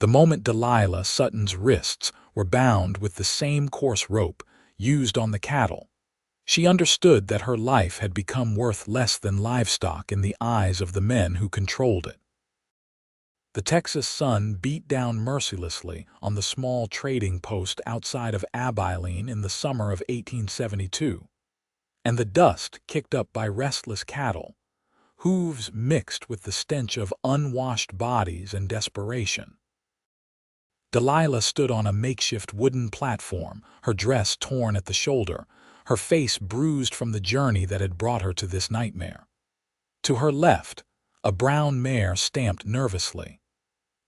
The moment Delilah Sutton's wrists were bound with the same coarse rope used on the cattle, she understood that her life had become worth less than livestock in the eyes of the men who controlled it. The Texas sun beat down mercilessly on the small trading post outside of Abilene in the summer of 1872, and the dust kicked up by restless cattle, hooves mixed with the stench of unwashed bodies and desperation. Delilah stood on a makeshift wooden platform, her dress torn at the shoulder, her face bruised from the journey that had brought her to this nightmare. To her left, a brown mare stamped nervously.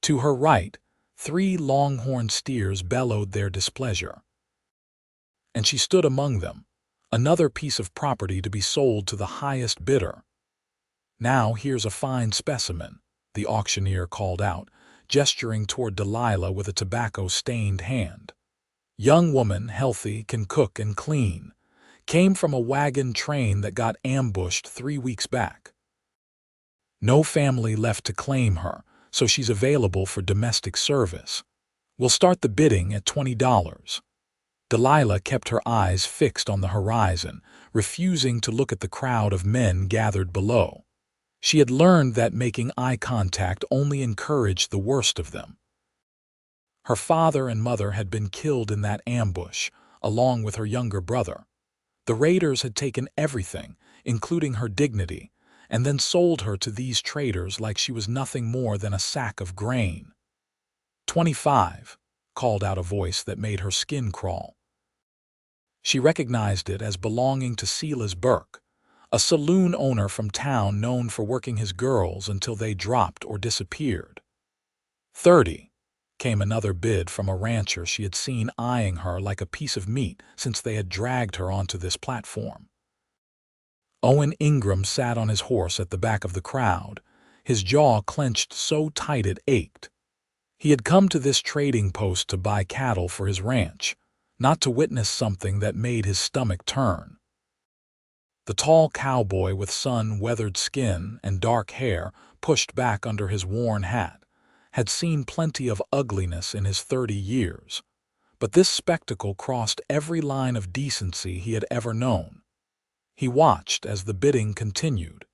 To her right, 3 longhorn steers bellowed their displeasure. And she stood among them, another piece of property to be sold to the highest bidder. "Now here's a fine specimen," the auctioneer called out, gesturing toward Delilah with a tobacco-stained hand. "Young woman, healthy, can cook and clean. Came from a wagon train that got ambushed 3 weeks back. No family left to claim her, so she's available for domestic service. We'll start the bidding at $20. Delilah kept her eyes fixed on the horizon, refusing to look at the crowd of men gathered below. She had learned that making eye contact only encouraged the worst of them. Her father and mother had been killed in that ambush, along with her younger brother. The raiders had taken everything, including her dignity, and then sold her to these traders like she was nothing more than a sack of grain. "25, called out a voice that made her skin crawl. She recognized it as belonging to Silas Burke, a saloon owner from town known for working his girls until they dropped or disappeared. 30, came another bid from a rancher she had seen eyeing her like a piece of meat since they had dragged her onto this platform. Owen Ingram sat on his horse at the back of the crowd, his jaw clenched so tight it ached. He had come to this trading post to buy cattle for his ranch, not to witness something that made his stomach turn. The tall cowboy with sun-weathered skin and dark hair pushed back under his worn hat had seen plenty of ugliness in his 30 years, but this spectacle crossed every line of decency he had ever known. He watched as the bidding continued,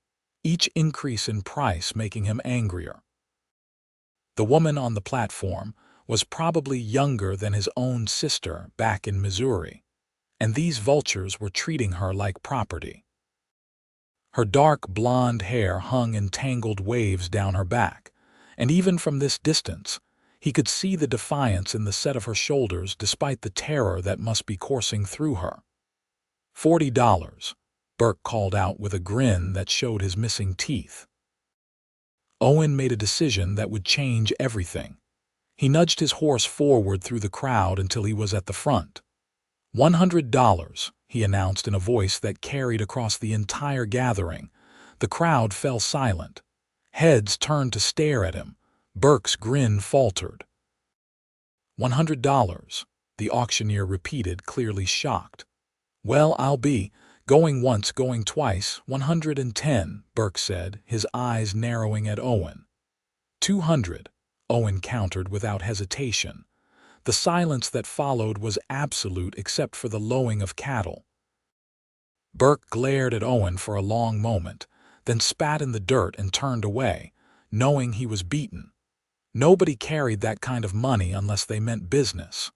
each increase in price making him angrier. The woman on the platform was probably younger than his own sister back in Missouri, and these vultures were treating her like property. Her dark blonde hair hung in tangled waves down her back, and even from this distance, he could see the defiance in the set of her shoulders despite the terror that must be coursing through her. $40, Burke called out with a grin that showed his missing teeth. Owen made a decision that would change everything. He nudged his horse forward through the crowd until he was at the front. $100, he announced in a voice that carried across the entire gathering. The crowd fell silent. Heads turned to stare at him. Burke's grin faltered. $100, the auctioneer repeated, clearly shocked. "Well, I'll be going once, going twice, 110, Burke said, his eyes narrowing at Owen. 200, Owen countered without hesitation. The silence that followed was absolute except for the lowing of cattle. Burke glared at Owen for a long moment, then spat in the dirt and turned away, knowing he was beaten. Nobody carried that kind of money unless they meant business.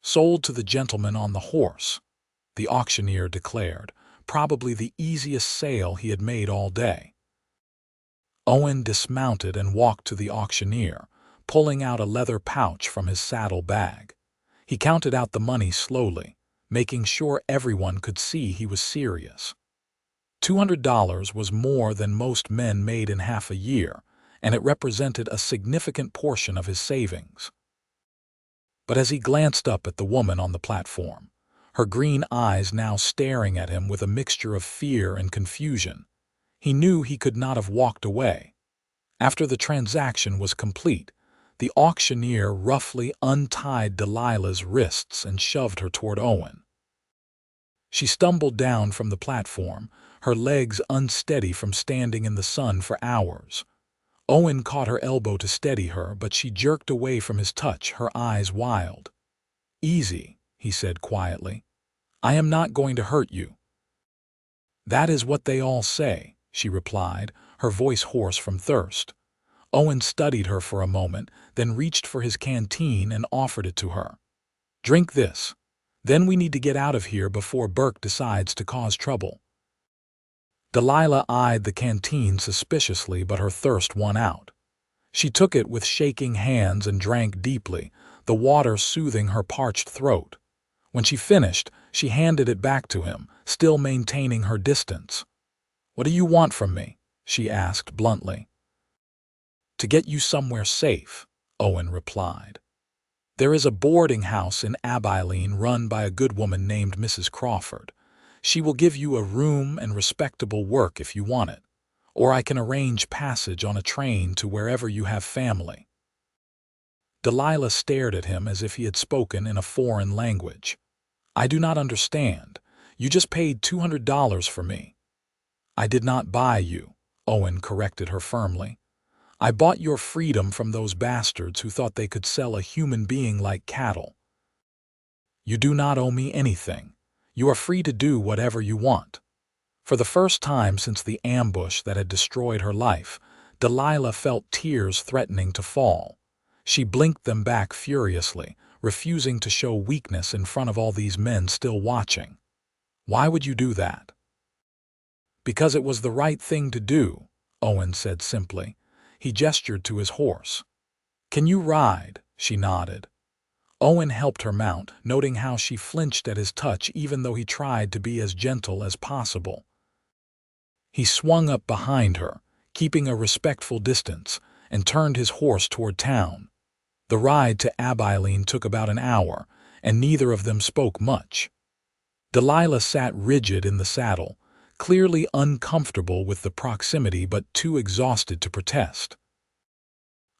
"Sold to the gentleman on the horse," the auctioneer declared, probably the easiest sale he had made all day. Owen dismounted and walked to the auctioneer, pulling out a leather pouch from his saddle bag. He counted out the money slowly, making sure everyone could see he was serious. $200 was more than most men made in half a year, and it represented a significant portion of his savings. But as he glanced up at the woman on the platform, her green eyes now staring at him with a mixture of fear and confusion, he knew he could not have walked away. After the transaction was complete, the auctioneer roughly untied Delilah's wrists and shoved her toward Owen. She stumbled down from the platform, her legs unsteady from standing in the sun for hours. Owen caught her elbow to steady her, but she jerked away from his touch, her eyes wild. "Easy," he said quietly. "I am not going to hurt you." "That is what they all say," she replied, her voice hoarse from thirst. Owen studied her for a moment, then reached for his canteen and offered it to her. "Drink this. Then we need to get out of here before Burke decides to cause trouble." Delilah eyed the canteen suspiciously, but her thirst won out. She took it with shaking hands and drank deeply, the water soothing her parched throat. When she finished, she handed it back to him, still maintaining her distance. "What do you want from me?" she asked bluntly. "To get you somewhere safe," Owen replied. "There is a boarding house in Abilene run by a good woman named Mrs. Crawford. She will give you a room and respectable work if you want it, or I can arrange passage on a train to wherever you have family." Delilah stared at him as if he had spoken in a foreign language. "I do not understand. You just paid $200 for me." "I did not buy you," Owen corrected her firmly. "I bought your freedom from those bastards who thought they could sell a human being like cattle. You do not owe me anything. You are free to do whatever you want." For the first time since the ambush that had destroyed her life, Delilah felt tears threatening to fall. She blinked them back furiously, refusing to show weakness in front of all these men still watching. "Why would you do that?" "Because it was the right thing to do," Owen said simply. He gestured to his horse. "Can you ride?" She nodded. Owen helped her mount, noting how she flinched at his touch even though he tried to be as gentle as possible. He swung up behind her, keeping a respectful distance, and turned his horse toward town. The ride to Abilene took about an hour, and neither of them spoke much. Delilah sat rigid in the saddle, clearly uncomfortable with the proximity but too exhausted to protest.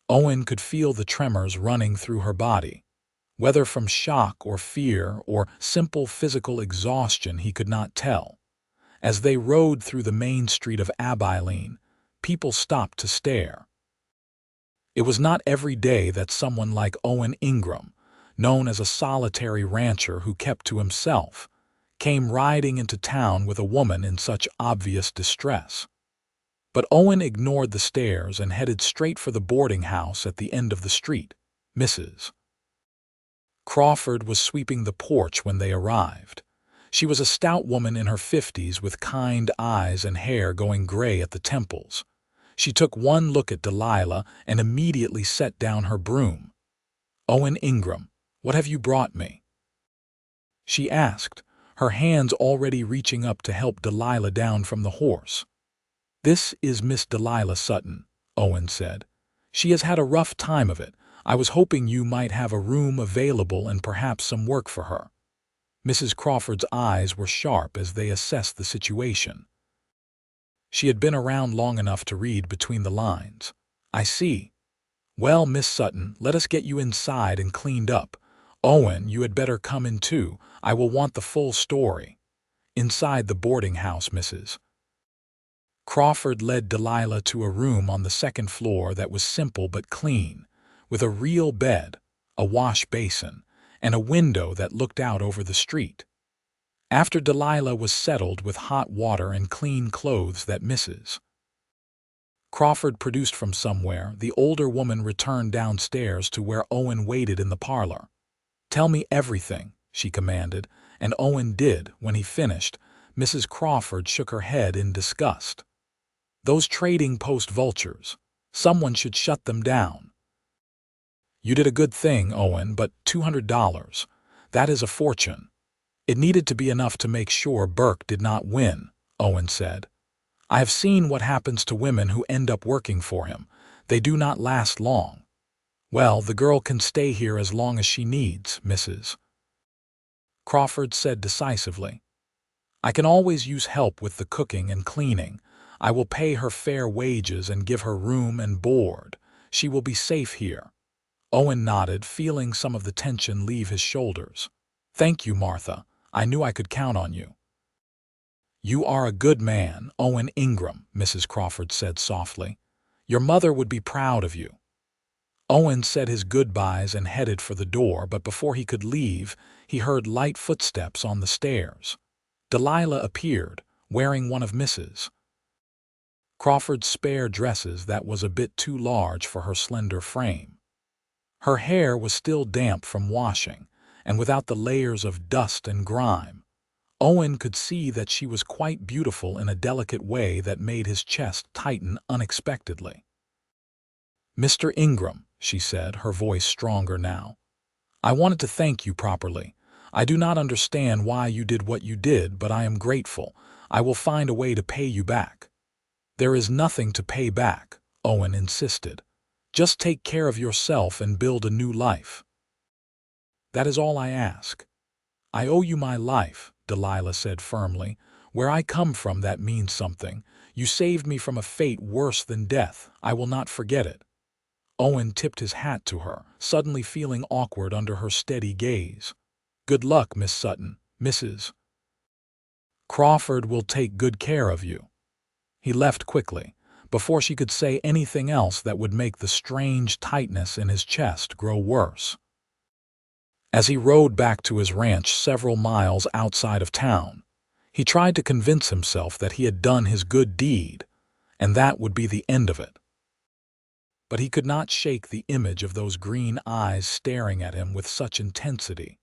Owen could feel the tremors running through her body. Whether from shock or fear or simple physical exhaustion, he could not tell. As they rode through the main street of Abilene, people stopped to stare. It was not every day that someone like Owen Ingram, known as a solitary rancher who kept to himself, came riding into town with a woman in such obvious distress. But Owen ignored the stares and headed straight for the boarding house at the end of the street. Mrs. Crawford was sweeping the porch when they arrived. She was a stout woman in her 50s with kind eyes and hair going gray at the temples. She took one look at Delilah and immediately set down her broom. "Owen Ingram, what have you brought me?" she asked, her hands already reaching up to help Delilah down from the horse. "This is Miss Delilah Sutton," Owen said. "She has had a rough time of it. I was hoping you might have a room available and perhaps some work for her." Mrs. Crawford's eyes were sharp as they assessed the situation. She had been around long enough to read between the lines. "I see. Well, Miss Sutton, let us get you inside and cleaned up. Owen, you had better come in too. I will want the full story." Inside the boarding house, Mrs. Crawford led Delilah to a room on the second floor that was simple but clean, with a real bed, a wash basin, and a window that looked out over the street. After Delilah was settled with hot water and clean clothes that Mrs. Crawford produced from somewhere, the older woman returned downstairs to where Owen waited in the parlor. "Tell me everything," she commanded, and Owen did. When he finished, Mrs. Crawford shook her head in disgust. "Those trading post vultures. Someone should shut them down." "You did a good thing, Owen, but $200, that is a fortune." "It needed to be enough to make sure Burke did not win," Owen said. "I have seen what happens to women who end up working for him. They do not last long." "Well, the girl can stay here as long as she needs," Mrs. Crawford said decisively. "I can always use help with the cooking and cleaning. I will pay her fair wages and give her room and board. She will be safe here." Owen nodded, feeling some of the tension leave his shoulders. "Thank you, Martha. I knew I could count on you." "You are a good man, Owen Ingram," Mrs. Crawford said softly. Your mother would be proud of you." Owen said his goodbyes and headed for the door, but before he could leave, he heard light footsteps on the stairs. Delilah appeared, wearing one of Mrs. Crawford's spare dresses that was a bit too large for her slender frame. Her hair was still damp from washing, and without the layers of dust and grime. Owen could see that she was quite beautiful in a delicate way that made his chest tighten unexpectedly. "Mr. Ingram," she said, her voice stronger now, "I wanted to thank you properly. I do not understand why you did what you did, but I am grateful. I will find a way to pay you back." "There is nothing to pay back," Owen insisted. "Just take care of yourself and build a new life. That is all I ask." "I owe you my life," Delilah said firmly. "Where I come from, that means something. You saved me from a fate worse than death. I will not forget it." Owen tipped his hat to her, suddenly feeling awkward under her steady gaze. "Good luck, Miss Sutton. Mrs. Crawford will take good care of you." He left quickly, before she could say anything else that would make the strange tightness in his chest grow worse. As he rode back to his ranch several miles outside of town, he tried to convince himself that he had done his good deed, and that would be the end of it. But he could not shake the image of those green eyes staring at him with such intensity,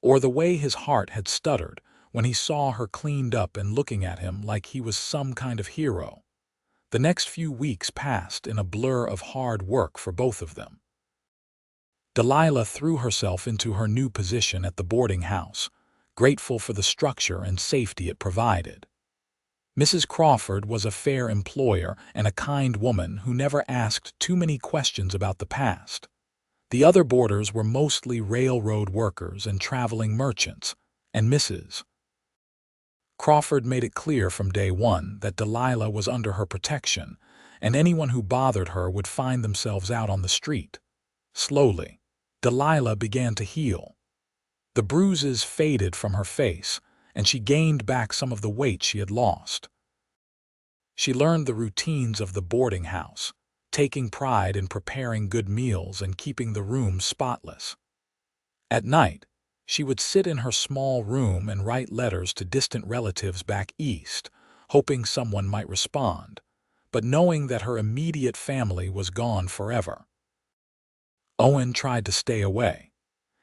or the way his heart had stuttered when he saw her cleaned up and looking at him like he was some kind of hero. The next few weeks passed in a blur of hard work for both of them. Delilah threw herself into her new position at the boarding house, grateful for the structure and safety it provided. Mrs. Crawford was a fair employer and a kind woman who never asked too many questions about the past. The other boarders were mostly railroad workers and traveling merchants, and Mrs. Crawford made it clear from day one that Delilah was under her protection, and anyone who bothered her would find themselves out on the street. Slowly, Delilah began to heal. The bruises faded from her face, and she gained back some of the weight she had lost. She learned the routines of the boarding house, taking pride in preparing good meals and keeping the room spotless. At night, she would sit in her small room and write letters to distant relatives back east, hoping someone might respond, but knowing that her immediate family was gone forever. Owen tried to stay away.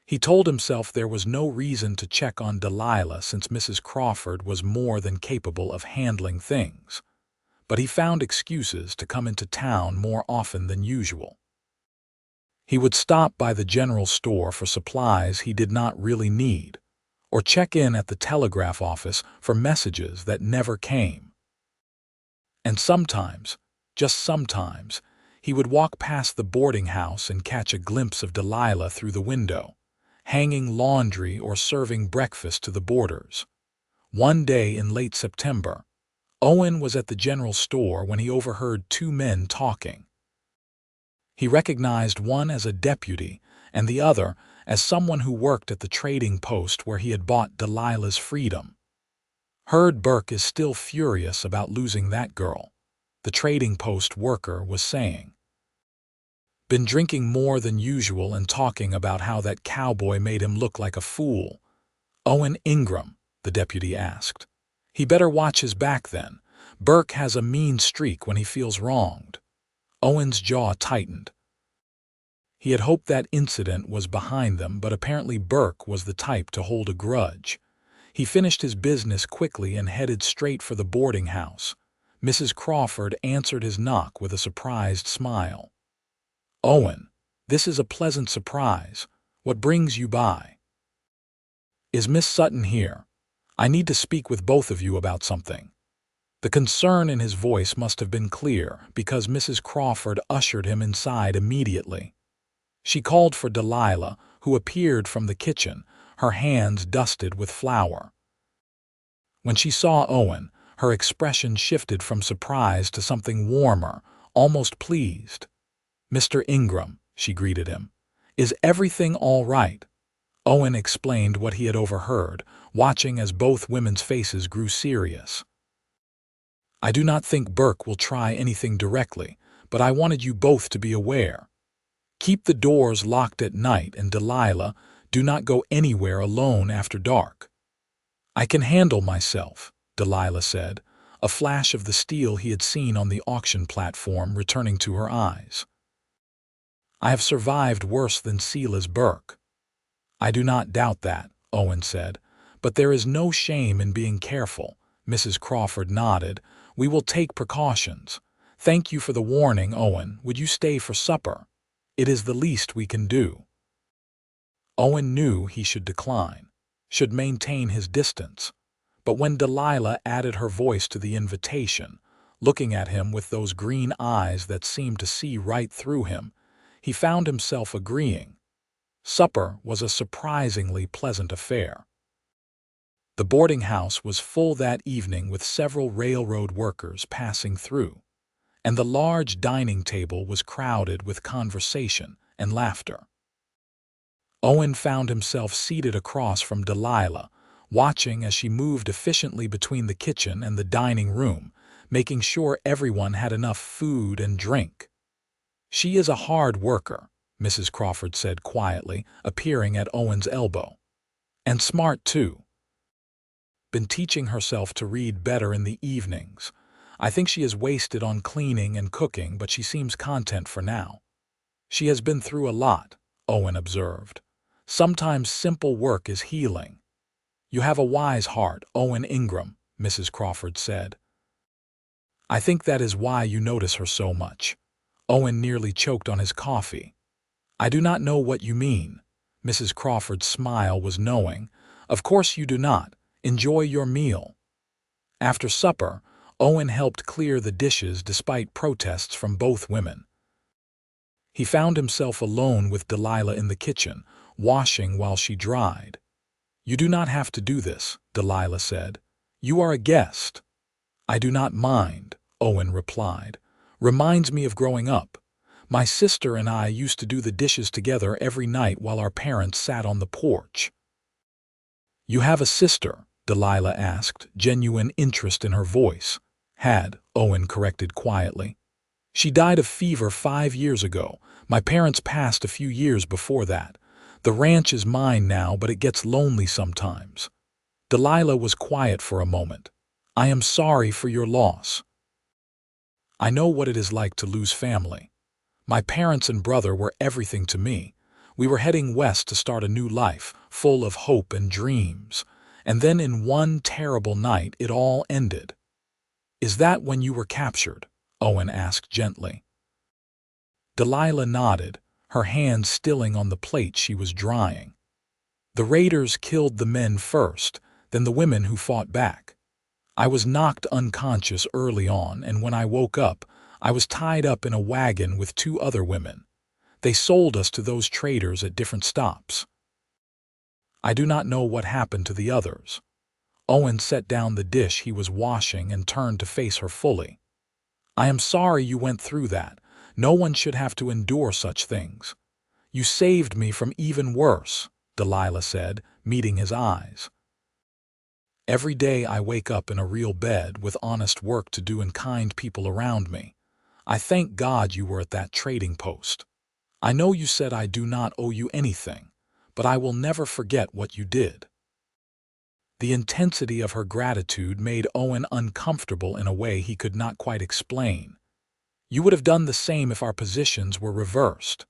He told himself there was no reason to check on Delilah since Mrs. Crawford was more than capable of handling things, but he found excuses to come into town more often than usual. He would stop by the general store for supplies he did not really need, or check in at the telegraph office for messages that never came. And sometimes, just sometimes, he would walk past the boarding house and catch a glimpse of Delilah through the window, hanging laundry or serving breakfast to the boarders. One day in late September, Owen was at the general store when he overheard two men talking. He recognized one as a deputy and the other as someone who worked at the trading post where he had bought Delilah's freedom. "Heard Burke is still furious about losing that girl," the trading post worker was saying. "Been drinking more than usual and talking about how that cowboy made him look like a fool." "Owen Ingram?" the deputy asked. "He better watch his back then. Burke has a mean streak when he feels wronged." Owen's jaw tightened. He had hoped that incident was behind them, but apparently Burke was the type to hold a grudge. He finished his business quickly and headed straight for the boarding house. Mrs. Crawford answered his knock with a surprised smile. "Owen, this is a pleasant surprise. What brings you by?" "Is Miss Sutton here? I need to speak with both of you about something." The concern in his voice must have been clear, because Mrs. Crawford ushered him inside immediately. She called for Delilah, who appeared from the kitchen, her hands dusted with flour. When she saw Owen, her expression shifted from surprise to something warmer, almost pleased. "Mr. Ingram," she greeted him. "Is everything all right?" Owen explained what he had overheard, watching as both women's faces grew serious. "I do not think Burke will try anything directly, but I wanted you both to be aware. Keep the doors locked at night, and Delilah, do not go anywhere alone after dark." "I can handle myself," Delilah said, a flash of the steel he had seen on the auction platform returning to her eyes. "I have survived worse than Sela's Burke." "I do not doubt that," Owen said, "but there is no shame in being careful." Mrs. Crawford nodded. "We will take precautions. Thank you for the warning, Owen. Would you stay for supper? It is the least we can do." Owen knew he should decline, should maintain his distance. But when Delilah added her voice to the invitation, looking at him with those green eyes that seemed to see right through him, he found himself agreeing. Supper was a surprisingly pleasant affair. The boarding house was full that evening with several railroad workers passing through, and the large dining table was crowded with conversation and laughter. Owen found himself seated across from Delilah, watching as she moved efficiently between the kitchen and the dining room, making sure everyone had enough food and drink. "She is a hard worker," Mrs. Crawford said quietly, appearing at Owen's elbow. "And smart, too. Been teaching herself to read better in the evenings. I think she is wasted on cleaning and cooking, but she seems content for now." "She has been through a lot," Owen observed. "Sometimes simple work is healing." "You have a wise heart, Owen Ingram," Mrs. Crawford said. "I think that is why you notice her so much." Owen nearly choked on his coffee. "I do not know what you mean." Mrs. Crawford's smile was knowing. "Of course you do not. Enjoy your meal." After supper, Owen helped clear the dishes despite protests from both women. He found himself alone with Delilah in the kitchen, washing while she dried. "You do not have to do this," Delilah said. "You are a guest." "I do not mind," Owen replied. "Reminds me of growing up. My sister and I used to do the dishes together every night while our parents sat on the porch." "You have a sister?" Delilah asked, genuine interest in her voice. "Had," Owen corrected quietly. "She died of fever 5 years ago. My parents passed a few years before that. The ranch is mine now, but it gets lonely sometimes." Delilah was quiet for a moment. "I am sorry for your loss. I know what it is like to lose family. My parents and brother were everything to me. We were heading west to start a new life, full of hope and dreams. And then in one terrible night it all ended." "Is that when you were captured?" Owen asked gently. Delilah nodded, her hands stilling on the plate she was drying. "The raiders killed the men first, then the women who fought back. I was knocked unconscious early on, and when I woke up, I was tied up in a wagon with 2 other women. They sold us to those traders at different stops. I do not know what happened to the others." Owen set down the dish he was washing and turned to face her fully. "I am sorry you went through that. No one should have to endure such things." "You saved me from even worse," Delilah said, meeting his eyes. "Every day I wake up in a real bed with honest work to do and kind people around me. I thank God you were at that trading post. I know you said I do not owe you anything, but I will never forget what you did." The intensity of her gratitude made Owen uncomfortable in a way he could not quite explain. "You would have done the same if our positions were reversed."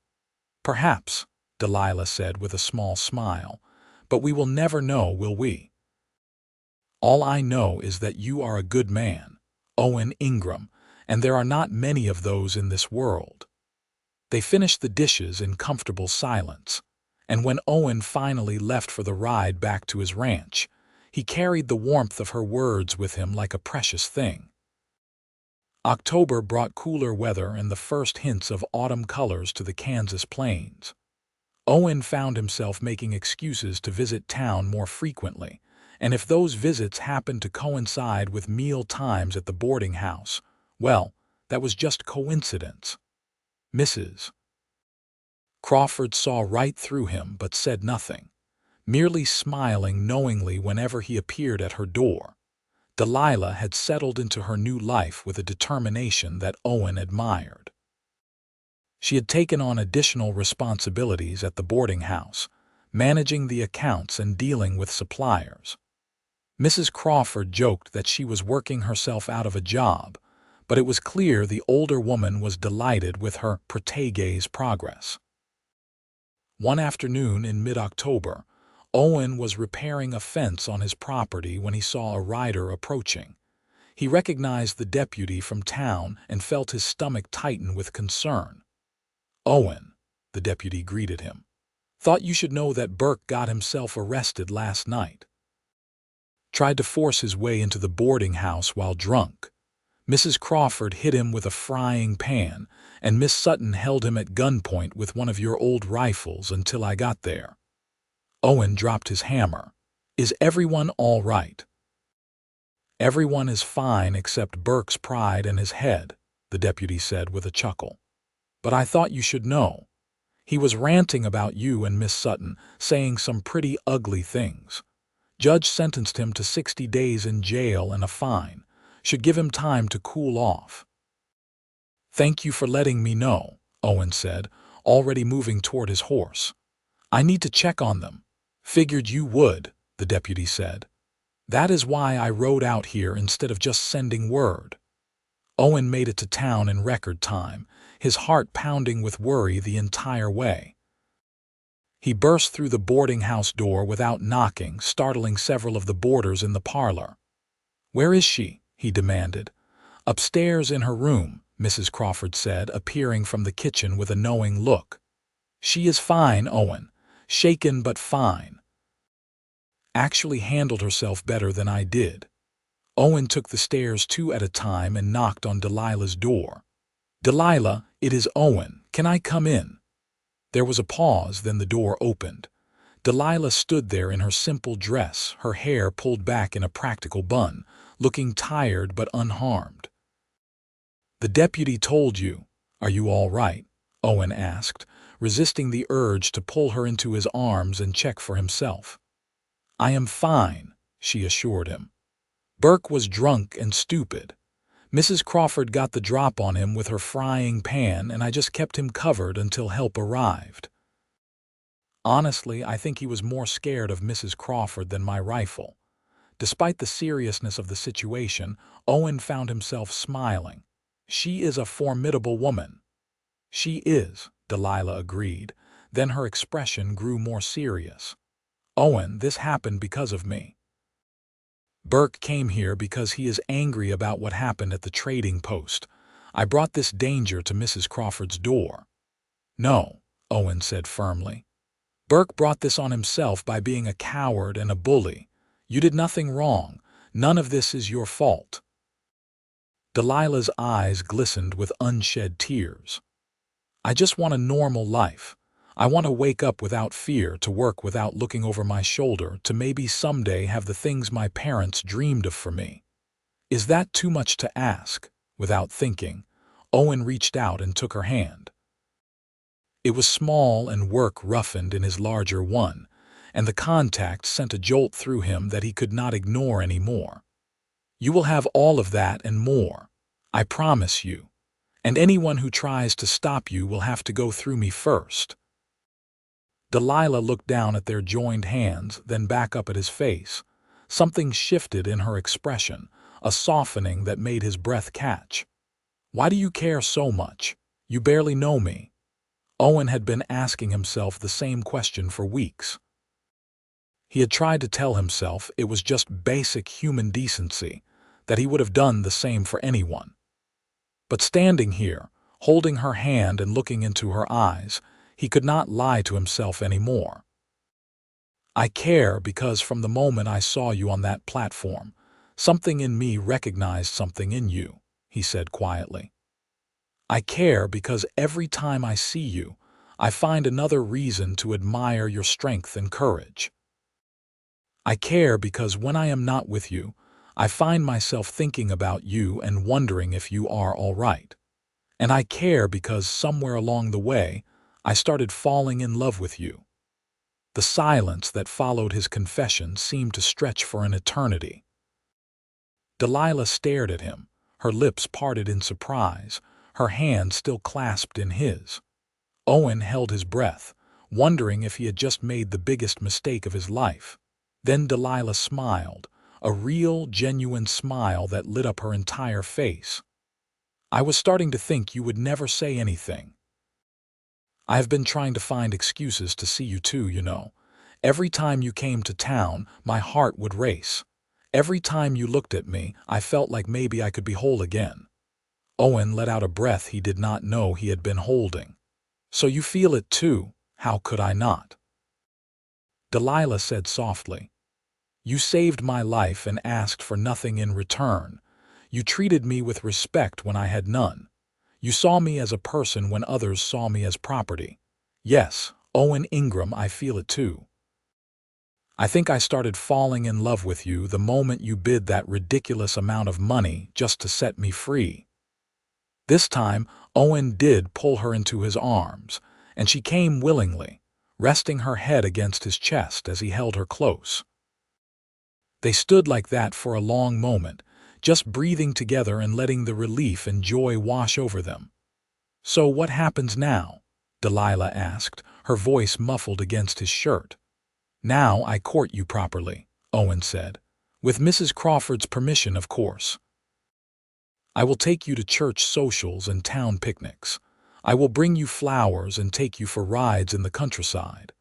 "Perhaps," Delilah said with a small smile, "but we will never know, will we? All I know is that you are a good man, Owen Ingram, and there are not many of those in this world." They finished the dishes in comfortable silence, and when Owen finally left for the ride back to his ranch, he carried the warmth of her words with him like a precious thing. October brought cooler weather and the first hints of autumn colors to the Kansas plains. Owen found himself making excuses to visit town more frequently, and if those visits happened to coincide with meal times at the boarding house, well, that was just coincidence. Mrs. Crawford saw right through him but said nothing, merely smiling knowingly whenever he appeared at her door. Delilah had settled into her new life with a determination that Owen admired. She had taken on additional responsibilities at the boarding house, managing the accounts and dealing with suppliers. Mrs. Crawford joked that she was working herself out of a job, but it was clear the older woman was delighted with her protege's progress. One afternoon in mid-October, Owen was repairing a fence on his property when he saw a rider approaching. He recognized the deputy from town and felt his stomach tighten with concern. "Owen," the deputy greeted him. "Thought you should know that Burke got himself arrested last night. Tried to force his way into the boarding house while drunk. Mrs. Crawford hit him with a frying pan, and Miss Sutton held him at gunpoint with one of your old rifles until I got there." Owen dropped his hammer. "Is everyone all right?" "Everyone is fine except Burke's pride and his head," the deputy said with a chuckle. "But I thought you should know. He was ranting about you and Miss Sutton, saying some pretty ugly things. Judge sentenced him to 60 days in jail and a fine. Should give him time to cool off." "Thank you for letting me know," Owen said, already moving toward his horse. "I need to check on them." "Figured you would," the deputy said. "That is why I rode out here instead of just sending word." Owen made it to town in record time, his heart pounding with worry the entire way. He burst through the boarding house door without knocking, startling several of the boarders in the parlor. "Where is she?" he demanded. "Upstairs in her room," Mrs. Crawford said, appearing from the kitchen with a knowing look. "She is fine, Owen. Shaken but fine. Actually handled herself better than I did." Owen took the stairs 2 at a time and knocked on Delilah's door. "Delilah, it is Owen. Can I come in?" There was a pause, then the door opened. Delilah stood there in her simple dress, her hair pulled back in a practical bun, looking tired but unharmed. "The deputy told you. Are you all right?" Owen asked, resisting the urge to pull her into his arms and check for himself. "I am fine," she assured him. "Burke was drunk and stupid. Mrs. Crawford got the drop on him with her frying pan, and I just kept him covered until help arrived. Honestly, I think he was more scared of Mrs. Crawford than my rifle." Despite the seriousness of the situation, Owen found himself smiling. "She is a formidable woman." "She is," Delilah agreed. Then her expression grew more serious. "Owen, this happened because of me. Burke came here because he is angry about what happened at the trading post. I brought this danger to Mrs. Crawford's door." "No," Owen said firmly. "Burke brought this on himself by being a coward and a bully. You did nothing wrong. None of this is your fault." Delilah's eyes glistened with unshed tears. "I just want a normal life. I want to wake up without fear, to work without looking over my shoulder, to maybe someday have the things my parents dreamed of for me." "Is that too much to ask?" Without thinking, Owen reached out and took her hand. It was small and work-roughened in his larger one, and the contact sent a jolt through him that he could not ignore anymore. "You will have all of that and more. I promise you. And anyone who tries to stop you will have to go through me first." Delilah looked down at their joined hands, then back up at his face. Something shifted in her expression, a softening that made his breath catch. "Why do you care so much? You barely know me." Owen had been asking himself the same question for weeks. He had tried to tell himself it was just basic human decency, that he would have done the same for anyone. But standing here, holding her hand and looking into her eyes, he could not lie to himself anymore. "I care because from the moment I saw you on that platform, something in me recognized something in you," he said quietly. "I care because every time I see you, I find another reason to admire your strength and courage. I care because when I am not with you, I find myself thinking about you and wondering if you are all right. And I care because somewhere along the way, I started falling in love with you." The silence that followed his confession seemed to stretch for an eternity. Delilah stared at him, her lips parted in surprise, her hand still clasped in his. Owen held his breath, wondering if he had just made the biggest mistake of his life. Then Delilah smiled, a real, genuine smile that lit up her entire face. "I was starting to think you would never say anything. I have been trying to find excuses to see you too, you know. Every time you came to town, my heart would race. Every time you looked at me, I felt like maybe I could be whole again." Owen let out a breath he did not know he had been holding. "So you feel it too? How could I not?" Delilah said softly, "You saved my life and asked for nothing in return. You treated me with respect when I had none. You saw me as a person when others saw me as property. Yes, Owen Ingram, I feel it too. I think I started falling in love with you the moment you bid that ridiculous amount of money just to set me free." This time, Owen did pull her into his arms, and she came willingly, resting her head against his chest as he held her close. They stood like that for a long moment, just breathing together and letting the relief and joy wash over them. "So what happens now?" Delilah asked, her voice muffled against his shirt. "Now I court you properly," Owen said. "With Mrs. Crawford's permission, of course. I will take you to church socials and town picnics. I will bring you flowers and take you for rides in the countryside.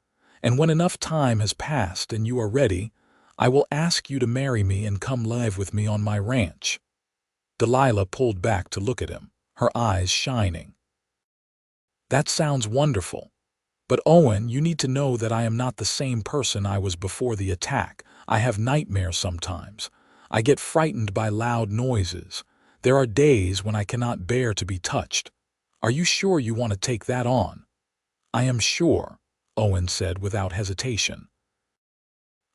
And when enough time has passed and you are ready, I will ask you to marry me and come live with me on my ranch." Delilah pulled back to look at him, her eyes shining. "That sounds wonderful. But Owen, you need to know that I am not the same person I was before the attack. I have nightmares sometimes. I get frightened by loud noises. There are days when I cannot bear to be touched. Are you sure you want to take that on?" "I am sure," Owen said without hesitation.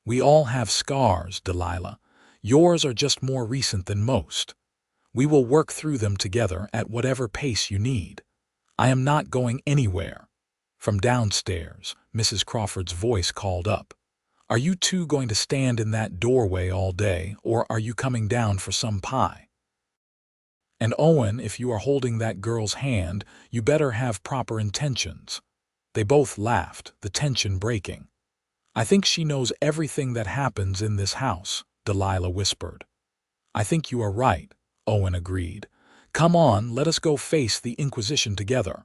"We all have scars, Delilah. Yours are just more recent than most. We will work through them together at whatever pace you need. I am not going anywhere." From downstairs, Mrs. Crawford's voice called up. "Are you two going to stand in that doorway all day, or are you coming down for some pie? And Owen, if you are holding that girl's hand, you better have proper intentions." They both laughed, the tension breaking. "I think she knows everything that happens in this house," Delilah whispered. "I think you are right," Owen agreed. "Come on, let us go face the Inquisition together."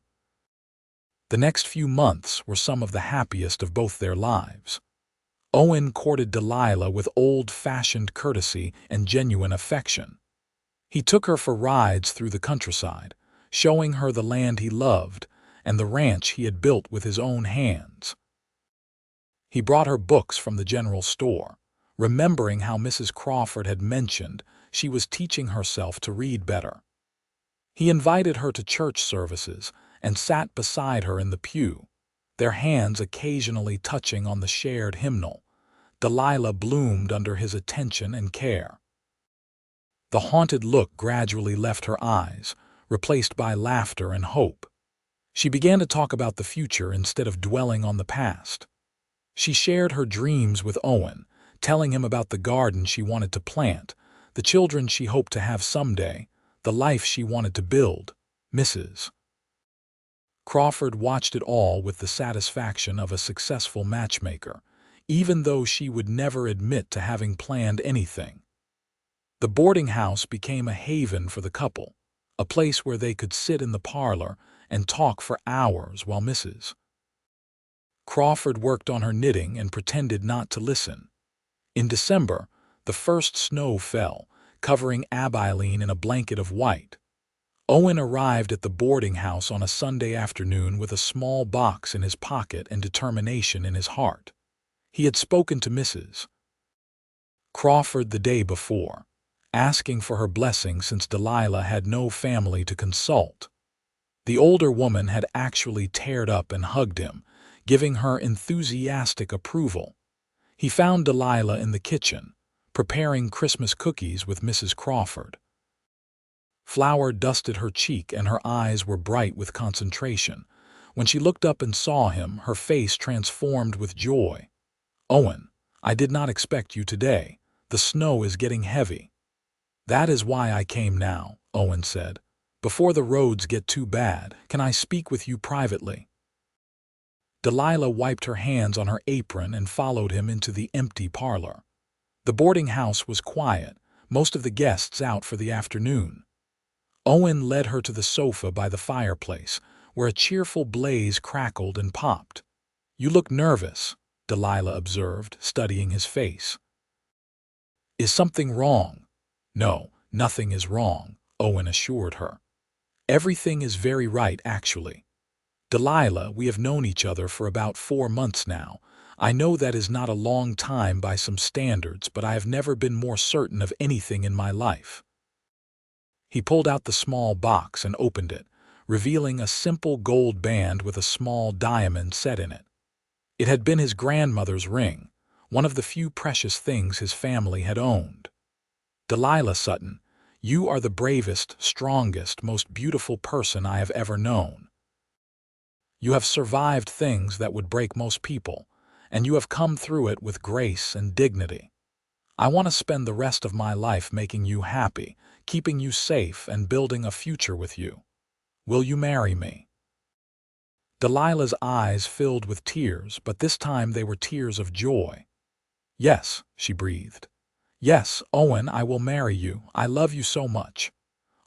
The next few months were some of the happiest of both their lives. Owen courted Delilah with old-fashioned courtesy and genuine affection. He took her for rides through the countryside, showing her the land he loved and the ranch he had built with his own hands. He brought her books from the general store, remembering how Mrs. Crawford had mentioned she was teaching herself to read better. He invited her to church services and sat beside her in the pew, their hands occasionally touching on the shared hymnal. Delilah bloomed under his attention and care. The haunted look gradually left her eyes, replaced by laughter and hope. She began to talk about the future instead of dwelling on the past. She shared her dreams with Owen, telling him about the garden she wanted to plant, the children she hoped to have someday, the life she wanted to build. Mrs. Crawford watched it all with the satisfaction of a successful matchmaker, even though she would never admit to having planned anything. The boarding house became a haven for the couple, a place where they could sit in the parlor and talk for hours while Mrs. Crawford worked on her knitting and pretended not to listen. In December, the first snow fell, covering Abilene in a blanket of white. Owen arrived at the boarding house on a Sunday afternoon with a small box in his pocket and determination in his heart. He had spoken to Mrs. Crawford the day before, asking for her blessing since Delilah had no family to consult. The older woman had actually teared up and hugged him, giving her enthusiastic approval. He found Delilah in the kitchen, preparing Christmas cookies with Mrs. Crawford. Flour dusted her cheek and her eyes were bright with concentration. When she looked up and saw him, her face transformed with joy. "Owen, I did not expect you today. The snow is getting heavy." "That is why I came now," Owen said. "Before the roads get too bad, can I speak with you privately?" Delilah wiped her hands on her apron and followed him into the empty parlor. The boarding house was quiet, most of the guests out for the afternoon. Owen led her to the sofa by the fireplace, where a cheerful blaze crackled and popped. "You look nervous," Delilah observed, studying his face. "Is something wrong?" "No, nothing is wrong," Owen assured her. "Everything is very right, actually. Delilah, we have known each other for about 4 months now. I know that is not a long time by some standards, but I have never been more certain of anything in my life." He pulled out the small box and opened it, revealing a simple gold band with a small diamond set in it. It had been his grandmother's ring, one of the few precious things his family had owned. "Delilah Sutton, you are the bravest, strongest, most beautiful person I have ever known. You have survived things that would break most people, and you have come through it with grace and dignity. I want to spend the rest of my life making you happy, keeping you safe, and building a future with you. Will you marry me?" Delilah's eyes filled with tears, but this time they were tears of joy. "Yes," she breathed. "Yes, Owen, I will marry you. I love you so much."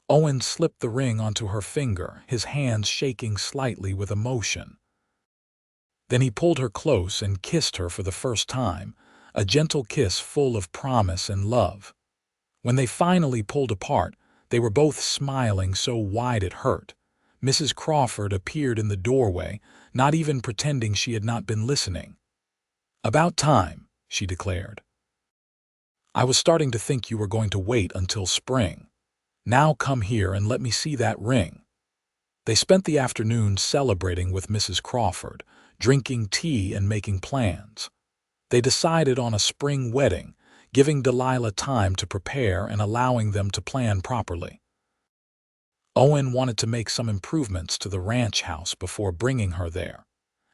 Owen slipped the ring onto her finger, his hands shaking slightly with emotion. Then he pulled her close and kissed her for the first time, a gentle kiss full of promise and love. When they finally pulled apart, they were both smiling so wide it hurt. Mrs. Crawford appeared in the doorway, not even pretending she had not been listening. "About time," she declared. "I was starting to think you were going to wait until spring. Now come here and let me see that ring." They spent the afternoon celebrating with Mrs. Crawford, drinking tea and making plans. They decided on a spring wedding, giving Delilah time to prepare and allowing them to plan properly. Owen wanted to make some improvements to the ranch house before bringing her there,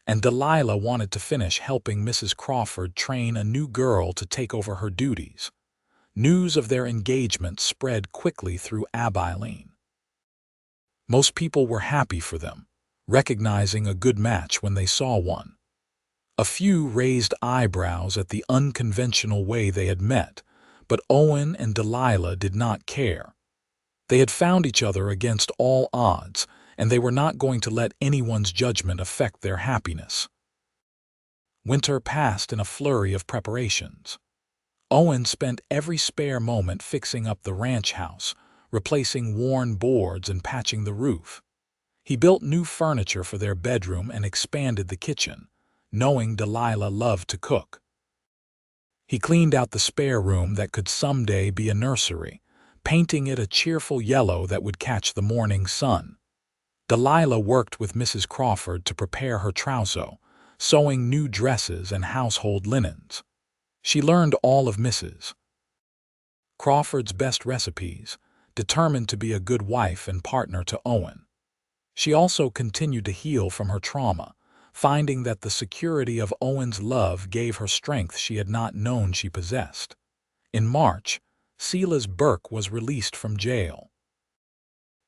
and Delilah wanted to finish helping Mrs. Crawford train a new girl to take over her duties. News of their engagement spread quickly through Abilene. Most people were happy for them, recognizing a good match when they saw one. A few raised eyebrows at the unconventional way they had met, but Owen and Delilah did not care. They had found each other against all odds, and they were not going to let anyone's judgment affect their happiness. Winter passed in a flurry of preparations. Owen spent every spare moment fixing up the ranch house, replacing worn boards and patching the roof. He built new furniture for their bedroom and expanded the kitchen, knowing Delilah loved to cook. He cleaned out the spare room that could someday be a nursery, painting it a cheerful yellow that would catch the morning sun. Delilah worked with Mrs. Crawford to prepare her trousseau, sewing new dresses and household linens. She learned all of Mrs. Crawford's best recipes, determined to be a good wife and partner to Owen. She also continued to heal from her trauma, finding that the security of Owen's love gave her strength she had not known she possessed. In March, Silas Burke was released from jail.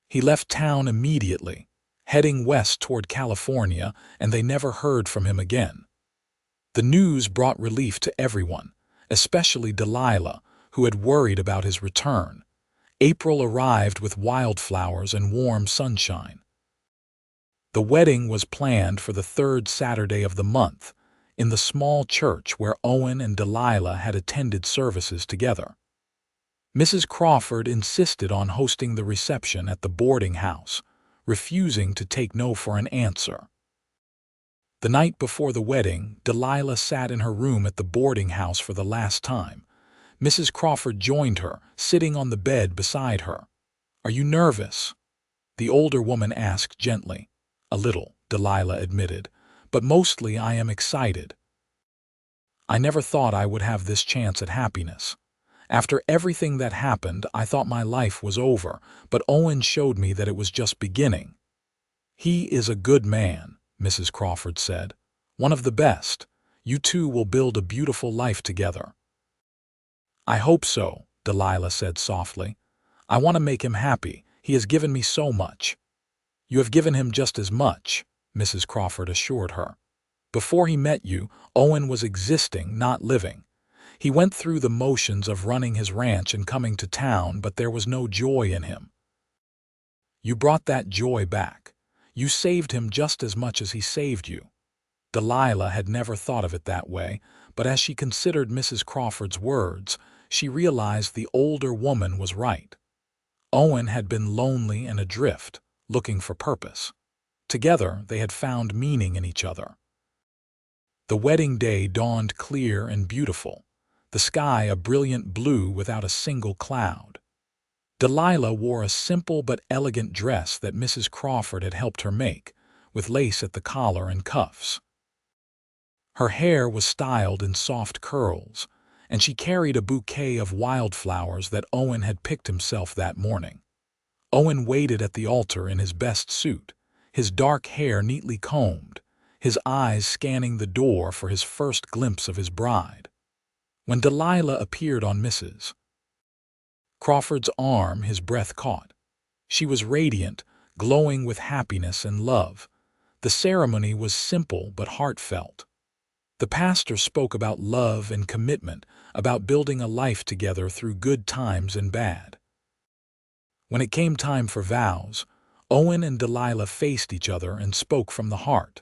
He left town immediately, heading west toward California, and they never heard from him again. The news brought relief to everyone, especially Delilah, who had worried about his return. April arrived with wildflowers and warm sunshine. The wedding was planned for the 3rd Saturday of the month, in the small church where Owen and Delilah had attended services together. Mrs. Crawford insisted on hosting the reception at the boarding house, refusing to take no for an answer. The night before the wedding, Delilah sat in her room at the boarding house for the last time. Mrs. Crawford joined her, sitting on the bed beside her. "Are you nervous?" the older woman asked gently. "A little," Delilah admitted, "but mostly I am excited. I never thought I would have this chance at happiness. After everything that happened, I thought my life was over, but Owen showed me that it was just beginning." "He is a good man," Mrs. Crawford said. "One of the best. You two will build a beautiful life together." "I hope so," Delilah said softly. "I want to make him happy. He has given me so much." "You have given him just as much," Mrs. Crawford assured her. Before he met you, Owen was existing, not living. He went through the motions of running his ranch and coming to town, but there was no joy in him. You brought that joy back. You saved him just as much as he saved you. Delilah had never thought of it that way, but as she considered Mrs. Crawford's words, she realized the older woman was right. Owen had been lonely and adrift, looking for purpose. Together, they had found meaning in each other. The wedding day dawned clear and beautiful, the sky a brilliant blue without a single cloud. Delilah wore a simple but elegant dress that Mrs. Crawford had helped her make, with lace at the collar and cuffs. Her hair was styled in soft curls, and she carried a bouquet of wildflowers that Owen had picked himself that morning. Owen waited at the altar in his best suit, his dark hair neatly combed, his eyes scanning the door for his first glimpse of his bride. When Delilah appeared on Mrs. Crawford's arm, his breath caught. She was radiant, glowing with happiness and love. The ceremony was simple but heartfelt. The pastor spoke about love and commitment, about building a life together through good times and bad. When it came time for vows, Owen and Delilah faced each other and spoke from the heart.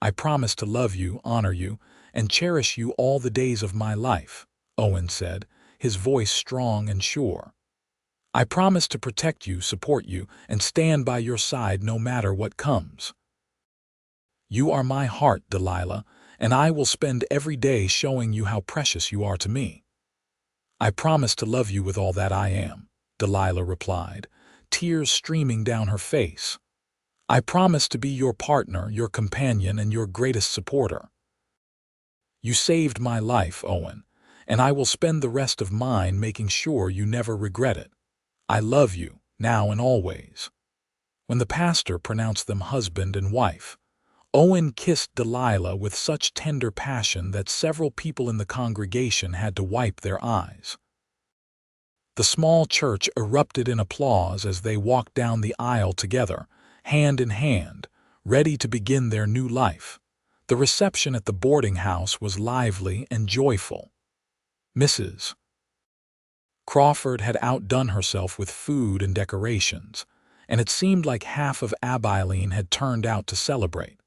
"I promise to love you, honor you, and cherish you all the days of my life," Owen said, his voice strong and sure. "I promise to protect you, support you, and stand by your side no matter what comes. You are my heart, Delilah, and I will spend every day showing you how precious you are to me." "I promise to love you with all that I am," Delilah replied, tears streaming down her face. "I promise to be your partner, your companion, and your greatest supporter. You saved my life, Owen, and I will spend the rest of mine making sure you never regret it. I love you, now and always." When the pastor pronounced them husband and wife, Owen kissed Delilah with such tender passion that several people in the congregation had to wipe their eyes. The small church erupted in applause as they walked down the aisle together, hand in hand, ready to begin their new life. The reception at the boarding house was lively and joyful. Mrs. Crawford had outdone herself with food and decorations, and it seemed like half of Abilene had turned out to celebrate.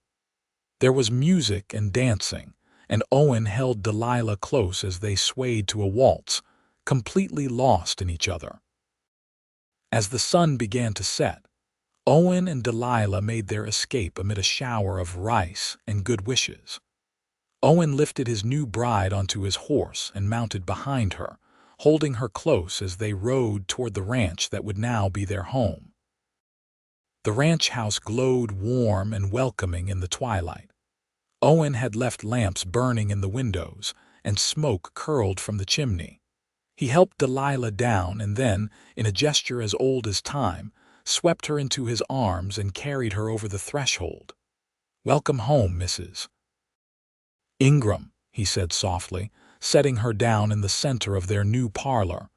There was music and dancing, and Owen held Delilah close as they swayed to a waltz, completely lost in each other. As the sun began to set, Owen and Delilah made their escape amid a shower of rice and good wishes. Owen lifted his new bride onto his horse and mounted behind her, holding her close as they rode toward the ranch that would now be their home. The ranch house glowed warm and welcoming in the twilight. Owen had left lamps burning in the windows, and smoke curled from the chimney. He helped Delilah down and then, in a gesture as old as time, swept her into his arms and carried her over the threshold. "Welcome home, Mrs. Ingram," he said softly, setting her down in the center of their new parlor.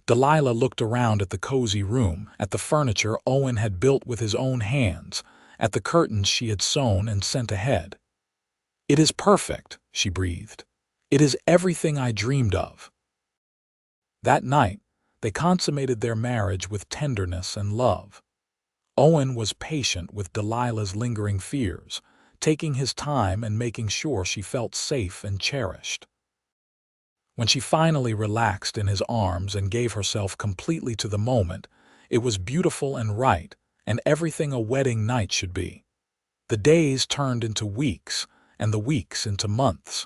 Delilah looked around at the cozy room, at the furniture Owen had built with his own hands, at the curtains she had sewn and sent ahead. "It is perfect," she breathed. "It is everything I dreamed of." That night, they consummated their marriage with tenderness and love. Owen was patient with Delilah's lingering fears, taking his time and making sure she felt safe and cherished. When she finally relaxed in his arms and gave herself completely to the moment, it was beautiful and right, and everything a wedding night should be. The days turned into weeks, and the weeks into months.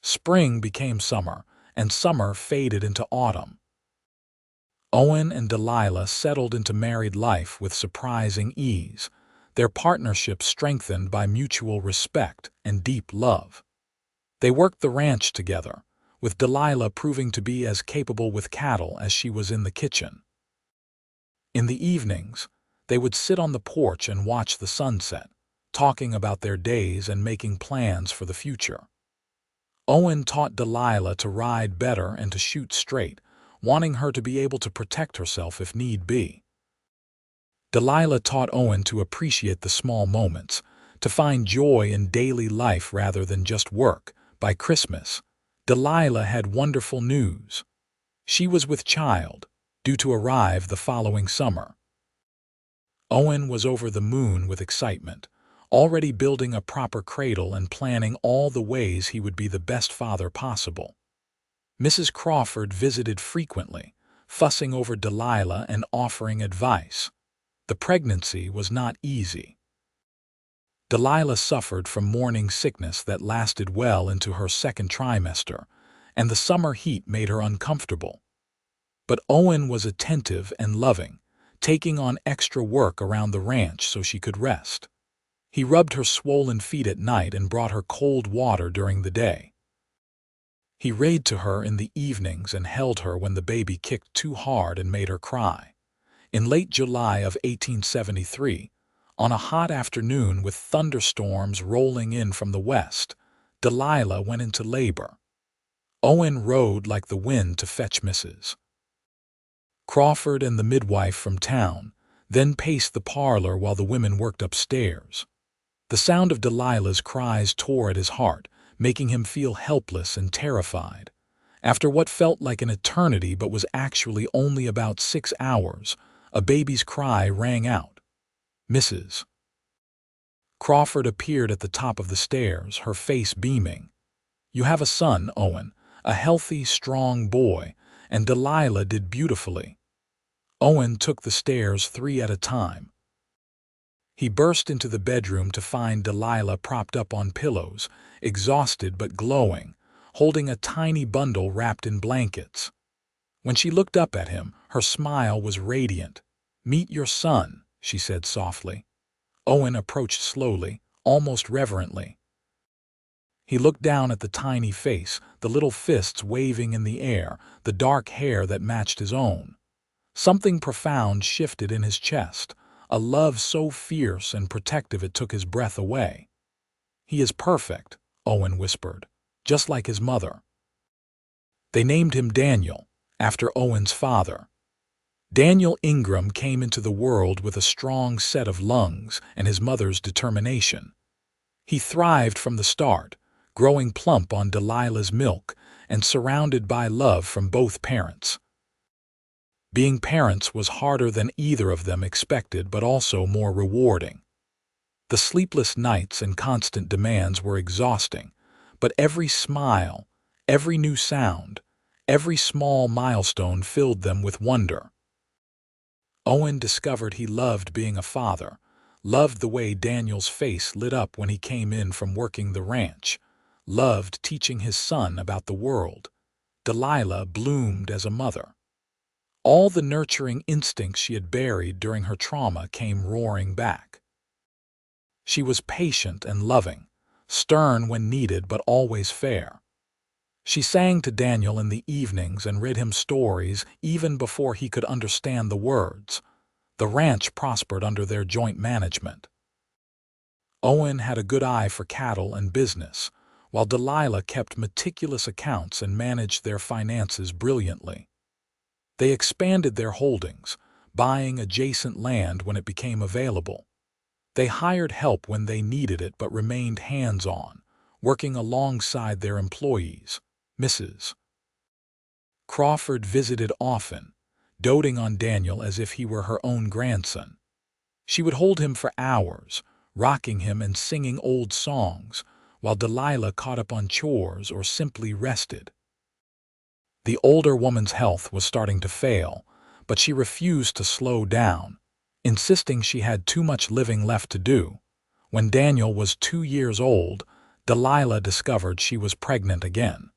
Spring became summer, and summer faded into autumn. Owen and Delilah settled into married life with surprising ease, their partnership strengthened by mutual respect and deep love. They worked the ranch together, with Delilah proving to be as capable with cattle as she was in the kitchen. In the evenings, they would sit on the porch and watch the sunset, talking about their days and making plans for the future. Owen taught Delilah to ride better and to shoot straight, wanting her to be able to protect herself if need be. Delilah taught Owen to appreciate the small moments, to find joy in daily life rather than just work. By Christmas, Delilah had wonderful news. She was with child, due to arrive the following summer. Owen was over the moon with excitement, already building a proper cradle and planning all the ways he would be the best father possible. Mrs. Crawford visited frequently, fussing over Delilah and offering advice. The pregnancy was not easy. Delilah suffered from morning sickness that lasted well into her second trimester, and the summer heat made her uncomfortable. But Owen was attentive and loving, taking on extra work around the ranch so she could rest. He rubbed her swollen feet at night and brought her cold water during the day. He read to her in the evenings and held her when the baby kicked too hard and made her cry. In late July of 1873, on a hot afternoon with thunderstorms rolling in from the west, Delilah went into labor. Owen rode like the wind to fetch Mrs. Crawford and the midwife from town, then paced the parlor while the women worked upstairs. The sound of Delilah's cries tore at his heart, making him feel helpless and terrified. After what felt like an eternity but was actually only about 6 hours, a baby's cry rang out. Mrs. Crawford appeared at the top of the stairs, her face beaming. "You have a son, Owen, a healthy, strong boy," and Delilah did beautifully. Owen took the stairs 3 at a time. He burst into the bedroom to find Delilah propped up on pillows, exhausted but glowing, holding a tiny bundle wrapped in blankets. When she looked up at him, her smile was radiant. "Meet your son," she said softly. Owen approached slowly, almost reverently. He looked down at the tiny face, the little fists waving in the air, the dark hair that matched his own. Something profound shifted in his chest, a love so fierce and protective it took his breath away. "He is perfect," Owen whispered, "just like his mother." They named him Daniel, after Owen's father. Daniel Ingram came into the world with a strong set of lungs and his mother's determination. He thrived from the start, growing plump on Delilah's milk and surrounded by love from both parents. Being parents was harder than either of them expected, but also more rewarding. The sleepless nights and constant demands were exhausting, but every smile, every new sound, every small milestone filled them with wonder. Owen discovered he loved being a father, loved the way Daniel's face lit up when he came in from working the ranch, loved teaching his son about the world. Delilah bloomed as a mother. All the nurturing instincts she had buried during her trauma came roaring back. She was patient and loving, stern when needed but always fair. She sang to Daniel in the evenings and read him stories even before he could understand the words. The ranch prospered under their joint management. Owen had a good eye for cattle and business, while Delilah kept meticulous accounts and managed their finances brilliantly. They expanded their holdings, buying adjacent land when it became available. They hired help when they needed it but remained hands-on, working alongside their employees. Mrs. Crawford visited often, doting on Daniel as if he were her own grandson. She would hold him for hours, rocking him and singing old songs, while Delilah caught up on chores or simply rested. The older woman's health was starting to fail, but she refused to slow down, insisting she had too much living left to do. When Daniel was 2 years old, Delilah discovered she was pregnant again.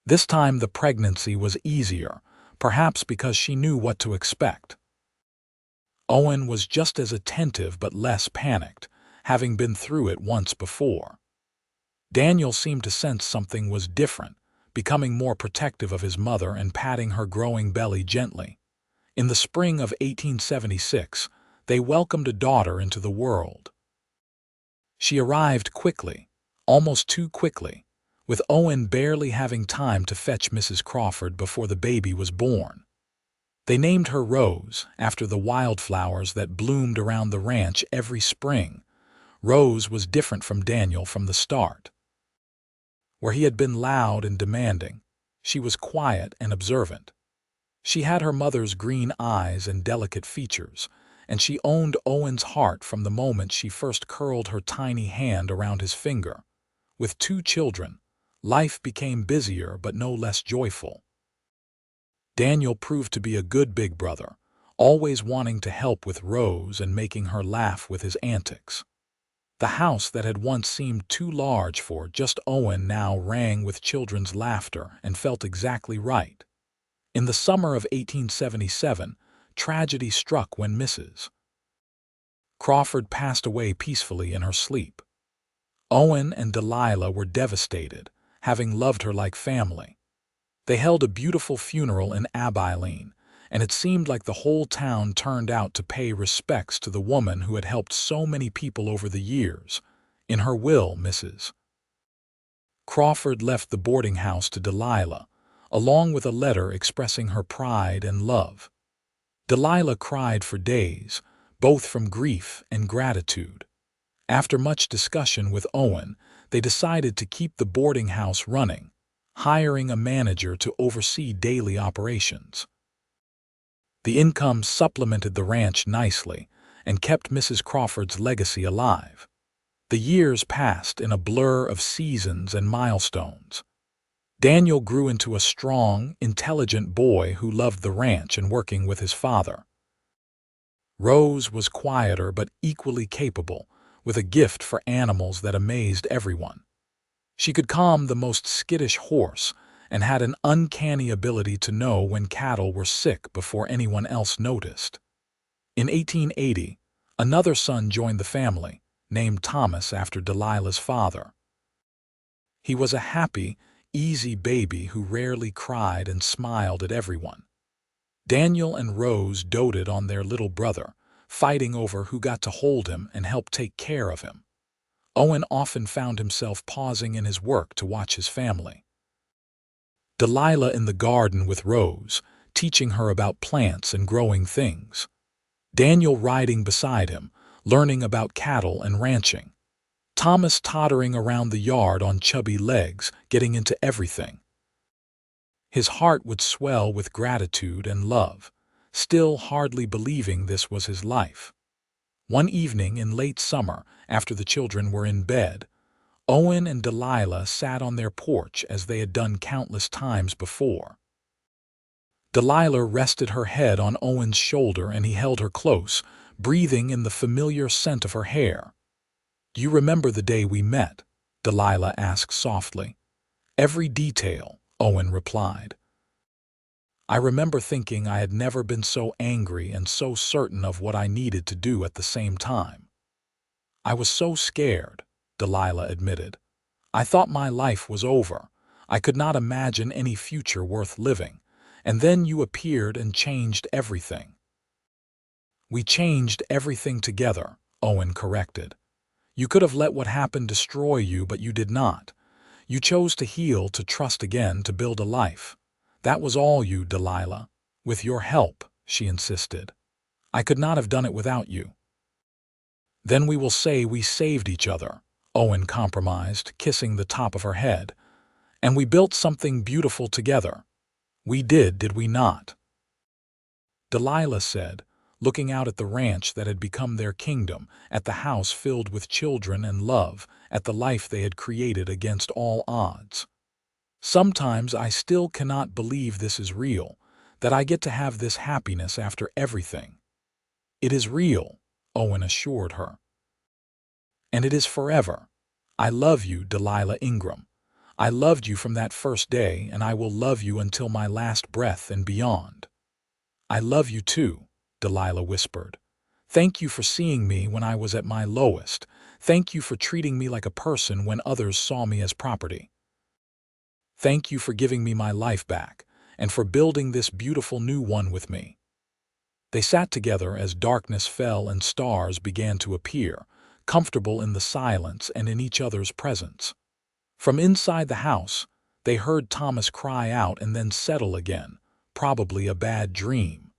This time the pregnancy was easier, perhaps because she knew what to expect. Owen was just as attentive but less panicked, having been through it once before. Daniel seemed to sense something was different, becoming more protective of his mother and patting her growing belly gently. In the spring of 1876, they welcomed a daughter into the world. She arrived quickly, almost too quickly, with Owen barely having time to fetch Mrs. Crawford before the baby was born. They named her Rose, after the wildflowers that bloomed around the ranch every spring. Rose was different from Daniel from the start. Where he had been loud and demanding, she was quiet and observant. She had her mother's green eyes and delicate features, and she owned Owen's heart from the moment she first curled her tiny hand around his finger. With 2 children, life became busier but no less joyful. Daniel proved to be a good big brother, always wanting to help with Rose and making her laugh with his antics. The house that had once seemed too large for just Owen now rang with children's laughter and felt exactly right. In the summer of 1877, tragedy struck when Mrs. Crawford passed away peacefully in her sleep. Owen and Delilah were devastated, having loved her like family. They held a beautiful funeral in Abilene, and it seemed like the whole town turned out to pay respects to the woman who had helped so many people over the years. In her will, Mrs. Crawford left the boarding house to Delilah, along with a letter expressing her pride and love. Delilah cried for days, both from grief and gratitude. After much discussion with Owen, they decided to keep the boarding house running, hiring a manager to oversee daily operations. The income supplemented the ranch nicely and kept Mrs. Crawford's legacy alive. The years passed in a blur of seasons and milestones. Daniel grew into a strong, intelligent boy who loved the ranch and working with his father. Rose was quieter but equally capable, with a gift for animals that amazed everyone. She could calm the most skittish horse and had an uncanny ability to know when cattle were sick before anyone else noticed. In 1880, another son joined the family, named Thomas after Delilah's father. He was a happy, easy baby who rarely cried and smiled at everyone. Daniel and Rose doted on their little brother, fighting over who got to hold him and help take care of him. Owen often found himself pausing in his work to watch his family. Delilah in the garden with Rose, teaching her about plants and growing things. Daniel riding beside him, learning about cattle and ranching. Thomas tottering around the yard on chubby legs, getting into everything. His heart would swell with gratitude and love, still hardly believing this was his life. One evening in late summer, after the children were in bed, Owen and Delilah sat on their porch as they had done countless times before. Delilah rested her head on Owen's shoulder and he held her close, breathing in the familiar scent of her hair. "Do you remember the day we met?" Delilah asked softly. "Every detail," Owen replied. "I remember thinking I had never been so angry and so certain of what I needed to do at the same time. I was so scared," Delilah admitted. "I thought my life was over. I could not imagine any future worth living. And then you appeared and changed everything." "We changed everything together," Owen corrected. "You could have let what happened destroy you, but you did not. You chose to heal, to trust again, to build a life. That was all you, Delilah. With your help," she insisted. "I could not have done it without you." "Then we will say we saved each other," Owen compromised, kissing the top of her head. "And we built something beautiful together. We did we not?" Delilah said, looking out at the ranch that had become their kingdom, at the house filled with children and love, at the life they had created against all odds. "Sometimes I still cannot believe this is real, that I get to have this happiness after everything." "It is real," Owen assured her. "And it is forever. I love you, Delilah Ingram. I loved you from that first day, and I will love you until my last breath and beyond." "I love you too," Delilah whispered. "Thank you for seeing me when I was at my lowest. Thank you for treating me like a person when others saw me as property. Thank you for giving me my life back, and for building this beautiful new one with me." They sat together as darkness fell and stars began to appear, comfortable in the silence and in each other's presence. From inside the house, they heard Thomas cry out and then settle again, probably a bad dream.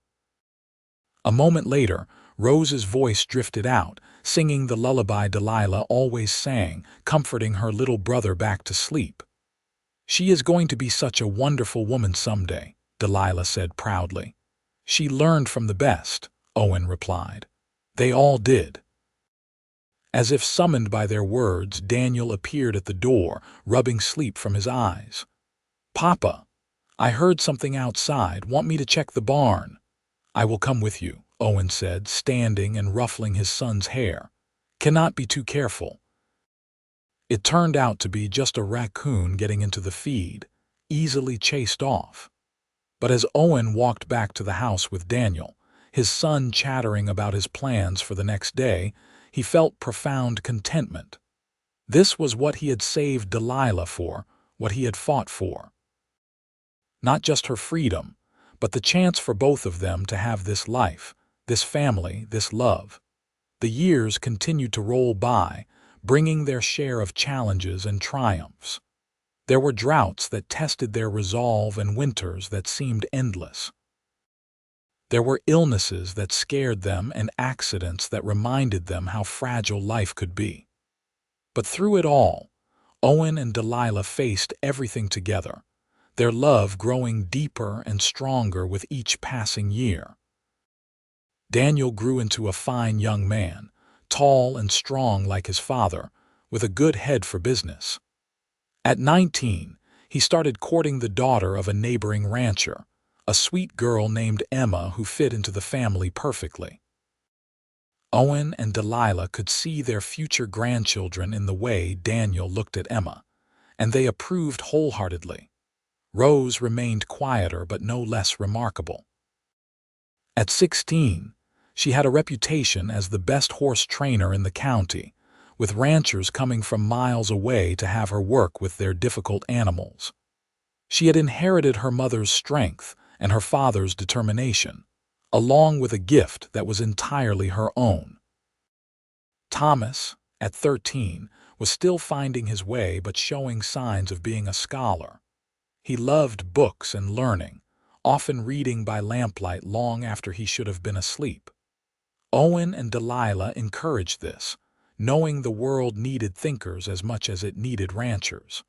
A moment later, Rose's voice drifted out, singing the lullaby Delilah always sang, comforting her little brother back to sleep. "She is going to be such a wonderful woman someday," Delilah said proudly. "She learned from the best," Owen replied. "They all did." As if summoned by their words, Daniel appeared at the door, rubbing sleep from his eyes. "Papa, I heard something outside. Want me to check the barn?" "I will come with you," Owen said, standing and ruffling his son's hair. "Cannot be too careful." It turned out to be just a raccoon getting into the feed, easily chased off. But as Owen walked back to the house with Daniel, his son chattering about his plans for the next day, he felt profound contentment. This was what he had saved Delilah for, what he had fought for. Not just her freedom, but the chance for both of them to have this life, this family, this love. The years continued to roll by, bringing their share of challenges and triumphs. There were droughts that tested their resolve and winters that seemed endless. There were illnesses that scared them and accidents that reminded them how fragile life could be. But through it all, Owen and Delilah faced everything together, their love growing deeper and stronger with each passing year. Daniel grew into a fine young man, tall and strong like his father, with a good head for business. At 19, he started courting the daughter of a neighboring rancher, a sweet girl named Emma who fit into the family perfectly. Owen and Delilah could see their future grandchildren in the way Daniel looked at Emma, and they approved wholeheartedly. Rose remained quieter but no less remarkable. At 16, she had a reputation as the best horse trainer in the county, with ranchers coming from miles away to have her work with their difficult animals. She had inherited her mother's strength and her father's determination, along with a gift that was entirely her own. Thomas, at 13, was still finding his way but showing signs of being a scholar. He loved books and learning, often reading by lamplight long after he should have been asleep. Owen and Delilah encouraged this, knowing the world needed thinkers as much as it needed ranchers.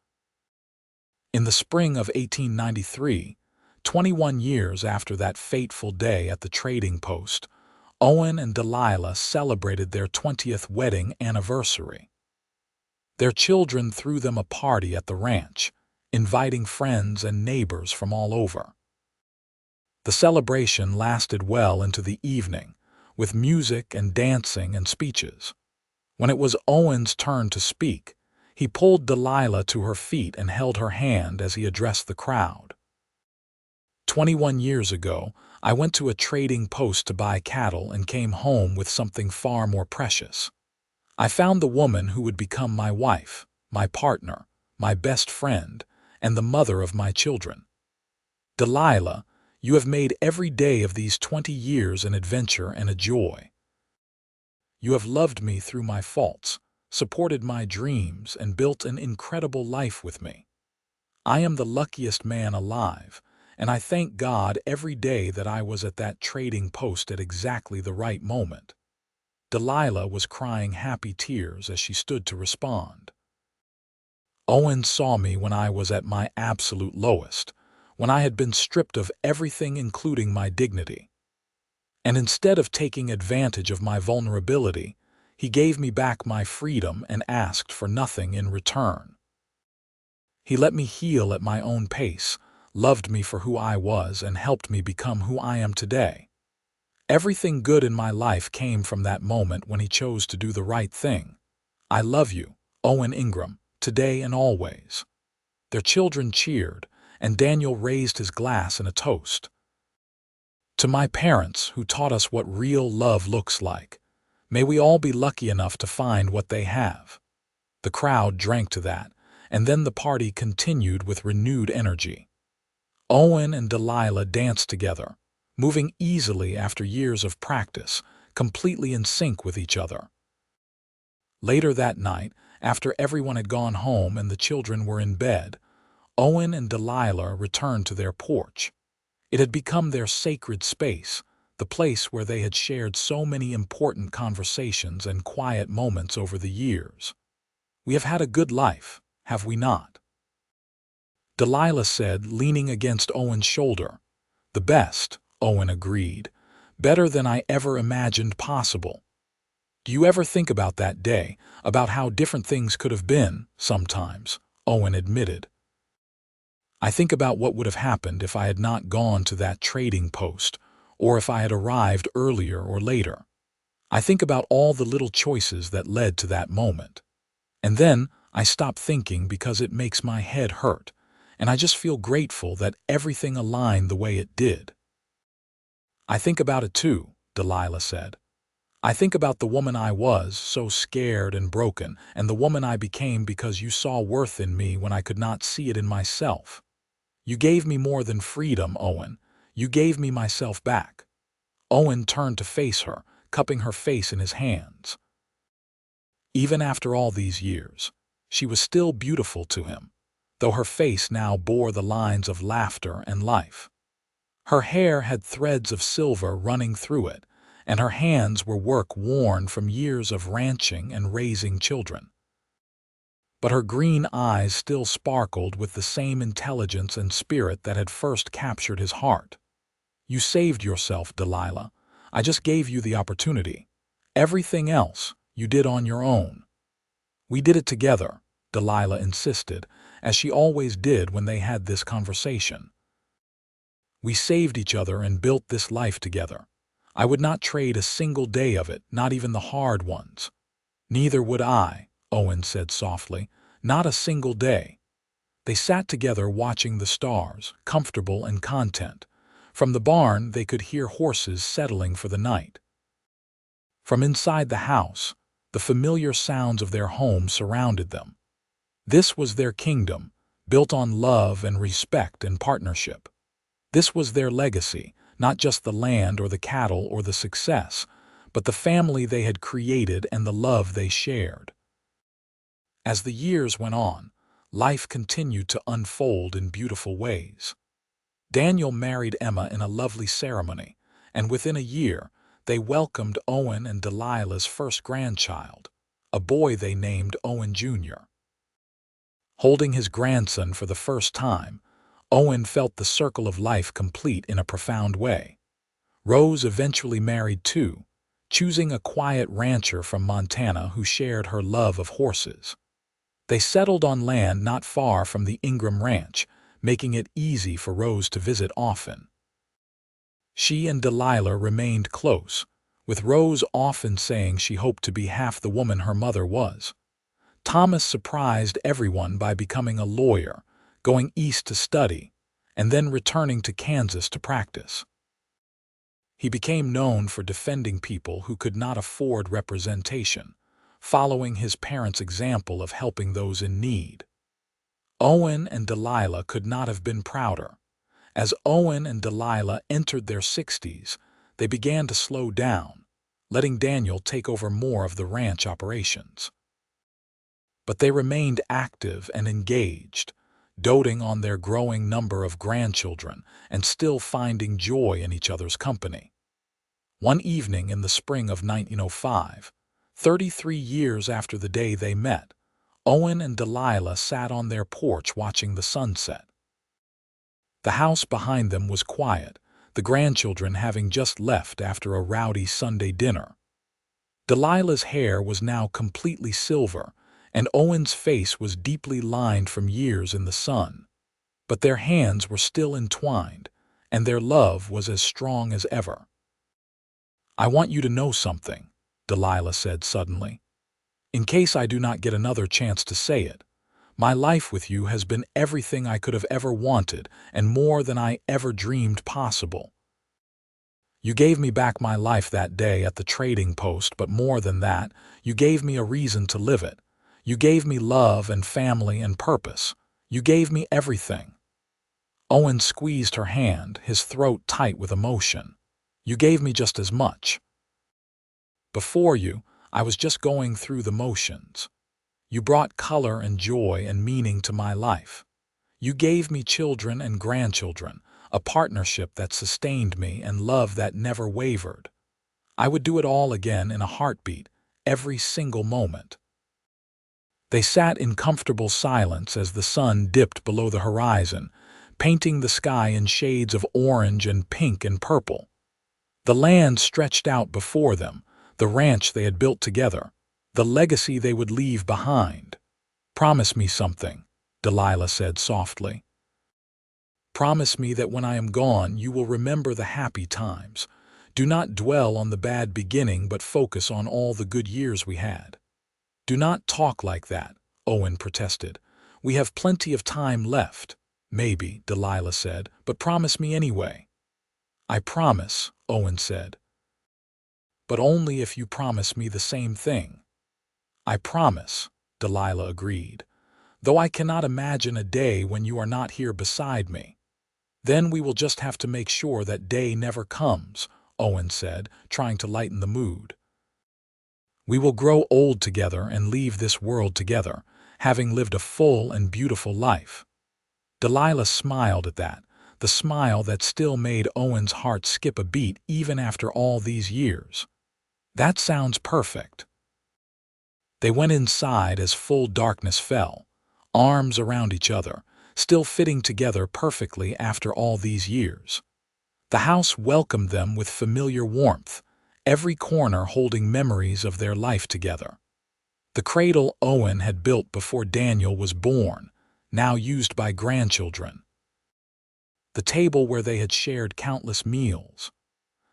In the spring of 1893, 21 years after that fateful day at the trading post, Owen and Delilah celebrated their 20th wedding anniversary. Their children threw them a party at the ranch, inviting friends and neighbors from all over. The celebration lasted well into the evening, with music and dancing and speeches. When it was Owen's turn to speak, he pulled Delilah to her feet and held her hand as he addressed the crowd. 21 years ago, I went to a trading post to buy cattle and came home with something far more precious. I found the woman who would become my wife, my partner, my best friend, and the mother of my children. Delilah, you have made every day of these 20 years an adventure and a joy. You have loved me through my faults, supported my dreams, and built an incredible life with me. I am the luckiest man alive, and I thank God every day that I was at that trading post at exactly the right moment. Delilah was crying happy tears as she stood to respond. Owen saw me when I was at my absolute lowest, when I had been stripped of everything including my dignity. And instead of taking advantage of my vulnerability, he gave me back my freedom and asked for nothing in return. He let me heal at my own pace, loved me for who I was, and helped me become who I am today. Everything good in my life came from that moment when he chose to do the right thing. I love you, Owen Ingram, today and always. Their children cheered, and Daniel raised his glass in a toast. To my parents who taught us what real love looks like, may we all be lucky enough to find what they have. The crowd drank to that, and then the party continued with renewed energy. Owen and Delilah danced together, moving easily after years of practice, completely in sync with each other. Later that night, after everyone had gone home and the children were in bed, Owen and Delilah returned to their porch. It had become their sacred space, the place where they had shared so many important conversations and quiet moments over the years. "We have had a good life, have we not?" Delilah said, leaning against Owen's shoulder. "The best," Owen agreed. "Better than I ever imagined possible." "Do you ever think about that day, about how different things could have been, sometimes?" Owen admitted. "I think about what would have happened if I had not gone to that trading post, or if I had arrived earlier or later. I think about all the little choices that led to that moment. And then I stop thinking because it makes my head hurt, and I just feel grateful that everything aligned the way it did." "I think about it too," Delilah said. "I think about the woman I was, so scared and broken, and the woman I became because you saw worth in me when I could not see it in myself. You gave me more than freedom, Owen. You gave me myself back." Owen turned to face her, cupping her face in his hands. Even after all these years, she was still beautiful to him, though her face now bore the lines of laughter and life. Her hair had threads of silver running through it, and her hands were work worn from years of ranching and raising children. But her green eyes still sparkled with the same intelligence and spirit that had first captured his heart. "You saved yourself, Delilah. I just gave you the opportunity. Everything else you did on your own." "We did it together," Delilah insisted, as she always did when they had this conversation. "We saved each other and built this life together. I would not trade a single day of it, not even the hard ones." "Neither would I," Owen said softly. "Not a single day." They sat together watching the stars, comfortable and content. From the barn they could hear horses settling for the night. From inside the house, the familiar sounds of their home surrounded them. This was their kingdom, built on love and respect and partnership. This was their legacy, not just the land or the cattle or the success, but the family they had created and the love they shared. As the years went on, life continued to unfold in beautiful ways. Daniel married Emma in a lovely ceremony, and within a year, they welcomed Owen and Delilah's first grandchild, a boy they named Owen Jr. Holding his grandson for the first time, Owen felt the circle of life complete in a profound way. Rose eventually married too, choosing a quiet rancher from Montana who shared her love of horses. They settled on land not far from the Ingram ranch, making it easy for Rose to visit often. She and Delilah remained close, with Rose often saying she hoped to be half the woman her mother was. Thomas surprised everyone by becoming a lawyer, going east to study, and then returning to Kansas to practice. He became known for defending people who could not afford representation, following his parents' example of helping those in need. Owen and Delilah could not have been prouder. As Owen and Delilah entered their 60s, they began to slow down, letting Daniel take over more of the ranch operations. But they remained active and engaged, doting on their growing number of grandchildren and still finding joy in each other's company. One evening in the spring of 1905, 33 years after the day they met, Owen and Delilah sat on their porch watching the sunset. The house behind them was quiet, the grandchildren having just left after a rowdy Sunday dinner. Delilah's hair was now completely silver, and Owen's face was deeply lined from years in the sun. But their hands were still entwined, and their love was as strong as ever. "I want you to know something," Delilah said suddenly. "In case I do not get another chance to say it, my life with you has been everything I could have ever wanted and more than I ever dreamed possible. You gave me back my life that day at the trading post, but more than that, you gave me a reason to live it. You gave me love and family and purpose. You gave me everything." Owen squeezed her hand, his throat tight with emotion. "You gave me just as much. Before you, I was just going through the motions. You brought color and joy and meaning to my life. You gave me children and grandchildren, a partnership that sustained me and love that never wavered. I would do it all again in a heartbeat, every single moment. They sat in comfortable silence as the sun dipped below the horizon, painting the sky in shades of orange and pink and purple. The land stretched out before them, the ranch they had built together, the legacy they would leave behind. "Promise me something," Delilah said softly. "Promise me that when I am gone you will remember the happy times. Do not dwell on the bad beginning but focus on all the good years we had." "Do not talk like that," Owen protested. "We have plenty of time left." "Maybe," Delilah said, "but promise me anyway." "I promise," Owen said. "But only if you promise me the same thing." "I promise," Delilah agreed, "though I cannot imagine a day when you are not here beside me." "Then we will just have to make sure that day never comes," Owen said, trying to lighten the mood. "We will grow old together and leave this world together, having lived a full and beautiful life." Delilah smiled at that, the smile that still made Owen's heart skip a beat even after all these years. "That sounds perfect." They went inside as full darkness fell, arms around each other, still fitting together perfectly after all these years. The house welcomed them with familiar warmth, every corner holding memories of their life together. The cradle Owen had built before Daniel was born, now used by grandchildren. The table where they had shared countless meals.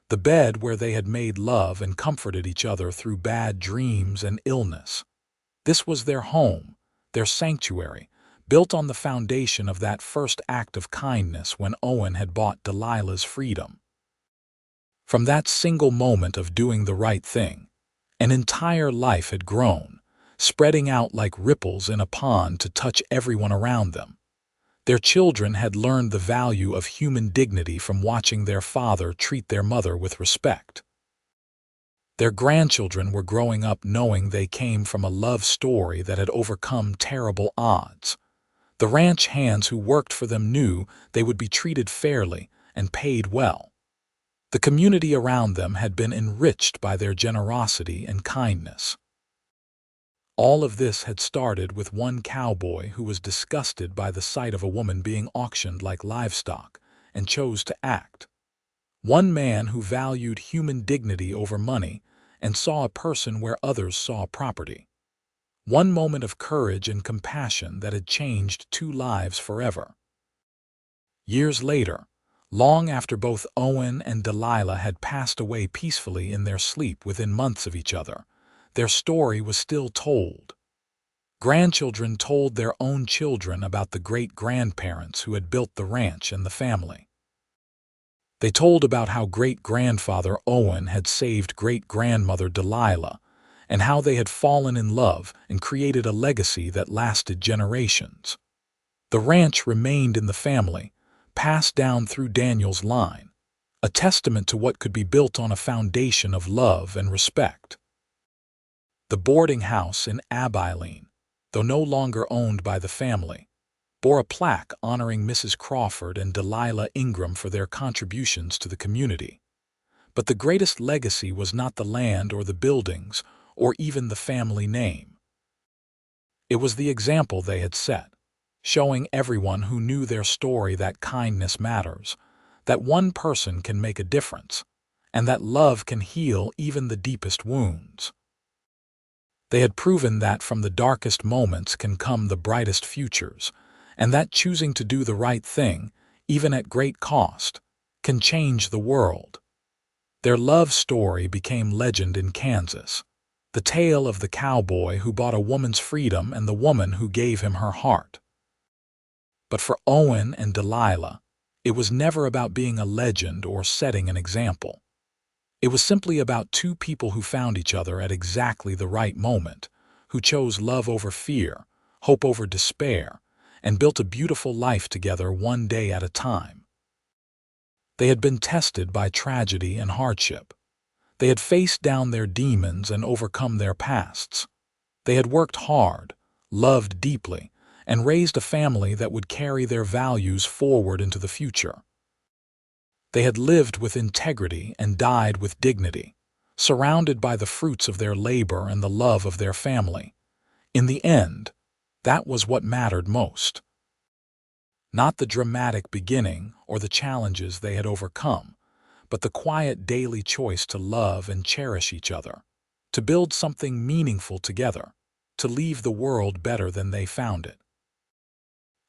The bed where they had made love and comforted each other through bad dreams and illness. This was their home, their sanctuary, built on the foundation of that first act of kindness when Owen had bought Delilah's freedom. From that single moment of doing the right thing, an entire life had grown, spreading out like ripples in a pond to touch everyone around them. Their children had learned the value of human dignity from watching their father treat their mother with respect. Their grandchildren were growing up knowing they came from a love story that had overcome terrible odds. The ranch hands who worked for them knew they would be treated fairly and paid well. The community around them had been enriched by their generosity and kindness. All of this had started with one cowboy who was disgusted by the sight of a woman being auctioned like livestock and chose to act. One man who valued human dignity over money and saw a person where others saw property. One moment of courage and compassion that had changed two lives forever. Years later, long after both Owen and Delilah had passed away peacefully in their sleep within months of each other, their story was still told. Grandchildren told their own children about the great-grandparents who had built the ranch and the family. They told about how great-grandfather Owen had saved great-grandmother Delilah, and how they had fallen in love and created a legacy that lasted generations. The ranch remained in the family, passed down through Daniel's line, a testament to what could be built on a foundation of love and respect. The boarding house in Abilene, though no longer owned by the family, bore a plaque honoring Mrs. Crawford and Delilah Ingram for their contributions to the community. But the greatest legacy was not the land or the buildings or even the family name. It was the example they had set, showing everyone who knew their story that kindness matters, that one person can make a difference, and that love can heal even the deepest wounds. They had proven that from the darkest moments can come the brightest futures, and that choosing to do the right thing, even at great cost, can change the world. Their love story became legend in Kansas, the tale of the cowboy who bought a woman's freedom and the woman who gave him her heart. But for Owen and Delilah, it was never about being a legend or setting an example. It was simply about two people who found each other at exactly the right moment, who chose love over fear, hope over despair, and built a beautiful life together one day at a time. They had been tested by tragedy and hardship. They had faced down their demons and overcome their pasts. They had worked hard, loved deeply, and raised a family that would carry their values forward into the future. They had lived with integrity and died with dignity, surrounded by the fruits of their labor and the love of their family. In the end, that was what mattered most. Not the dramatic beginning or the challenges they had overcome, but the quiet daily choice to love and cherish each other, to build something meaningful together, to leave the world better than they found it.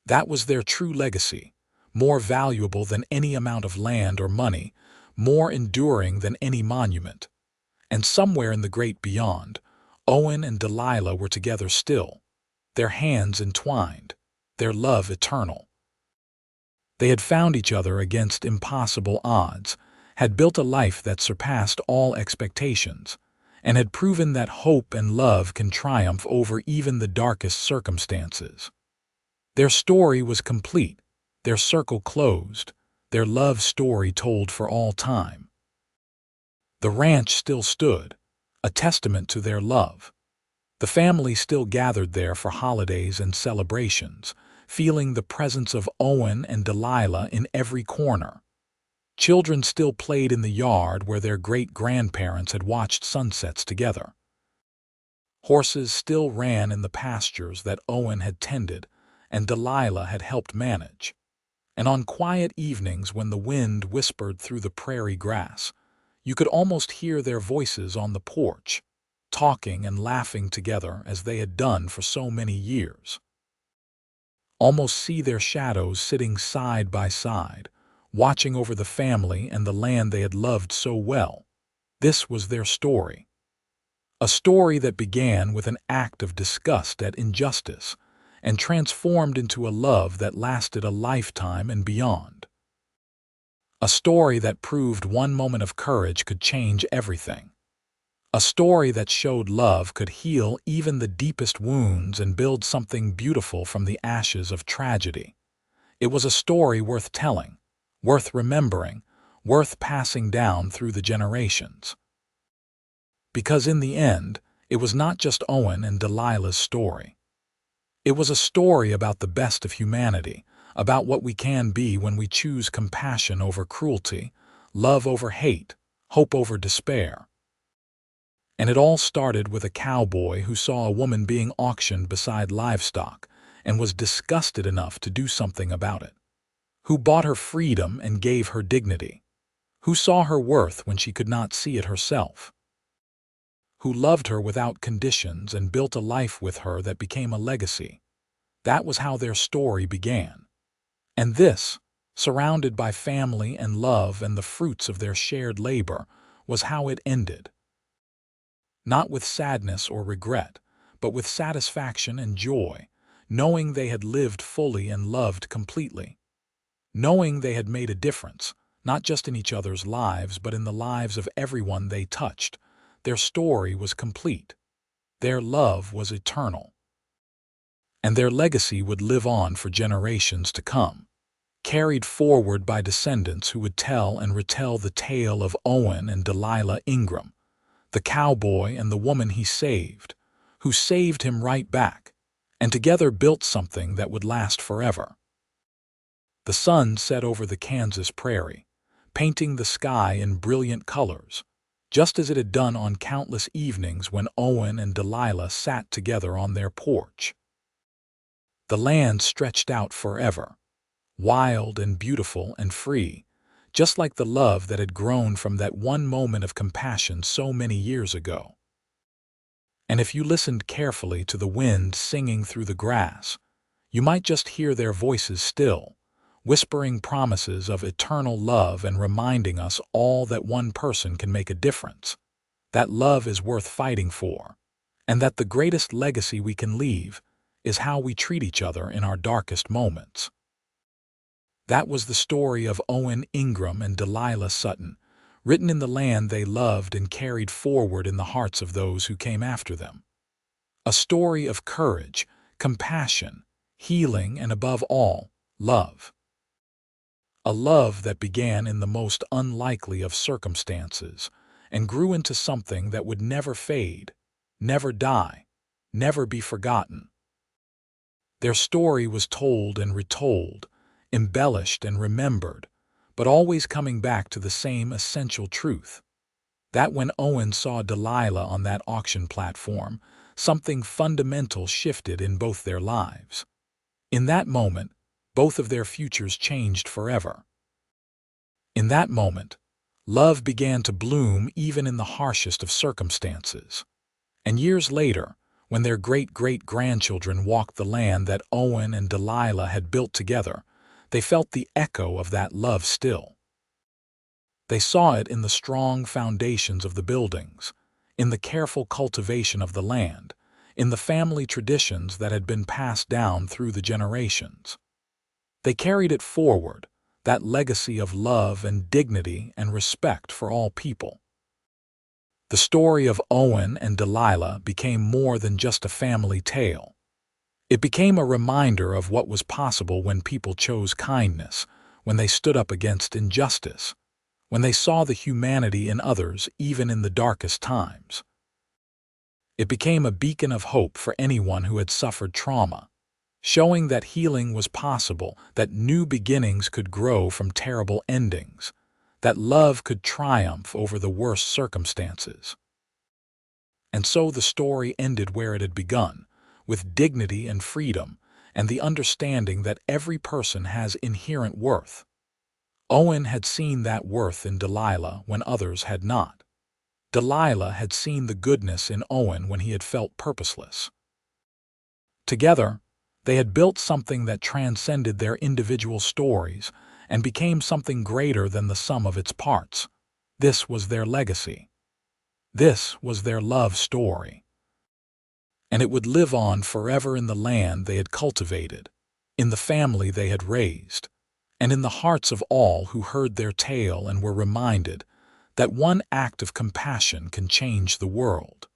That was their true legacy, more valuable than any amount of land or money, more enduring than any monument. And somewhere in the great beyond, Owen and Delilah were together still, their hands entwined, their love eternal. They had found each other against impossible odds, had built a life that surpassed all expectations, and had proven that hope and love can triumph over even the darkest circumstances. Their story was complete, their circle closed, their love story told for all time. The ranch still stood, a testament to their love. The family still gathered there for holidays and celebrations, feeling the presence of Owen and Delilah in every corner. Children still played in the yard where their great-grandparents had watched sunsets together. Horses still ran in the pastures that Owen had tended and Delilah had helped manage. And on quiet evenings when the wind whispered through the prairie grass, you could almost hear their voices on the porch, talking and laughing together as they had done for so many years. Almost see their shadows sitting side by side, watching over the family and the land they had loved so well. This was their story. A story that began with an act of disgust at injustice and transformed into a love that lasted a lifetime and beyond. A story that proved one moment of courage could change everything. A story that showed love could heal even the deepest wounds and build something beautiful from the ashes of tragedy. It was a story worth telling, worth remembering, worth passing down through the generations. Because in the end, it was not just Owen and Delilah's story. It was a story about the best of humanity, about what we can be when we choose compassion over cruelty, love over hate, hope over despair. And it all started with a cowboy who saw a woman being auctioned beside livestock and was disgusted enough to do something about it. Who bought her freedom and gave her dignity. Who saw her worth when she could not see it herself. Who loved her without conditions and built a life with her that became a legacy. That was how their story began. And this, surrounded by family and love and the fruits of their shared labor, was how it ended. Not with sadness or regret, but with satisfaction and joy, knowing they had lived fully and loved completely. Knowing they had made a difference, not just in each other's lives, but in the lives of everyone they touched. Their story was complete. Their love was eternal. And their legacy would live on for generations to come, carried forward by descendants who would tell and retell the tale of Owen and Delilah Ingram, the cowboy and the woman he saved, who saved him right back, and together built something that would last forever. The sun set over the Kansas prairie, painting the sky in brilliant colors, just as it had done on countless evenings when Owen and Delilah sat together on their porch. The land stretched out forever, wild and beautiful and free, just like the love that had grown from that one moment of compassion so many years ago. And if you listened carefully to the wind singing through the grass, you might just hear their voices still, whispering promises of eternal love and reminding us all that one person can make a difference, that love is worth fighting for, and that the greatest legacy we can leave is how we treat each other in our darkest moments. That was the story of Owen Ingram and Delilah Sutton, written in the land they loved and carried forward in the hearts of those who came after them. A story of courage, compassion, healing, and above all, love. A love that began in the most unlikely of circumstances and grew into something that would never fade, never die, never be forgotten. Their story was told and retold, embellished and remembered, but always coming back to the same essential truth. That when Owen saw Delilah on that auction platform, something fundamental shifted in both their lives. In that moment, both of their futures changed forever. In that moment, love began to bloom even in the harshest of circumstances. And years later, when their great-great-grandchildren walked the land that Owen and Delilah had built together, they felt the echo of that love still. They saw it in the strong foundations of the buildings, in the careful cultivation of the land, in the family traditions that had been passed down through the generations. They carried it forward, that legacy of love and dignity and respect for all people. The story of Owen and Delilah became more than just a family tale. It became a reminder of what was possible when people chose kindness, when they stood up against injustice, when they saw the humanity in others even in the darkest times. It became a beacon of hope for anyone who had suffered trauma, showing that healing was possible, that new beginnings could grow from terrible endings, that love could triumph over the worst circumstances. And so the story ended where it had begun, with dignity and freedom, and the understanding that every person has inherent worth. Owen had seen that worth in Delilah when others had not. Delilah had seen the goodness in Owen when he had felt purposeless. Together, they had built something that transcended their individual stories and became something greater than the sum of its parts. This was their legacy. This was their love story. And it would live on forever in the land they had cultivated, in the family they had raised, and in the hearts of all who heard their tale and were reminded that one act of compassion can change the world.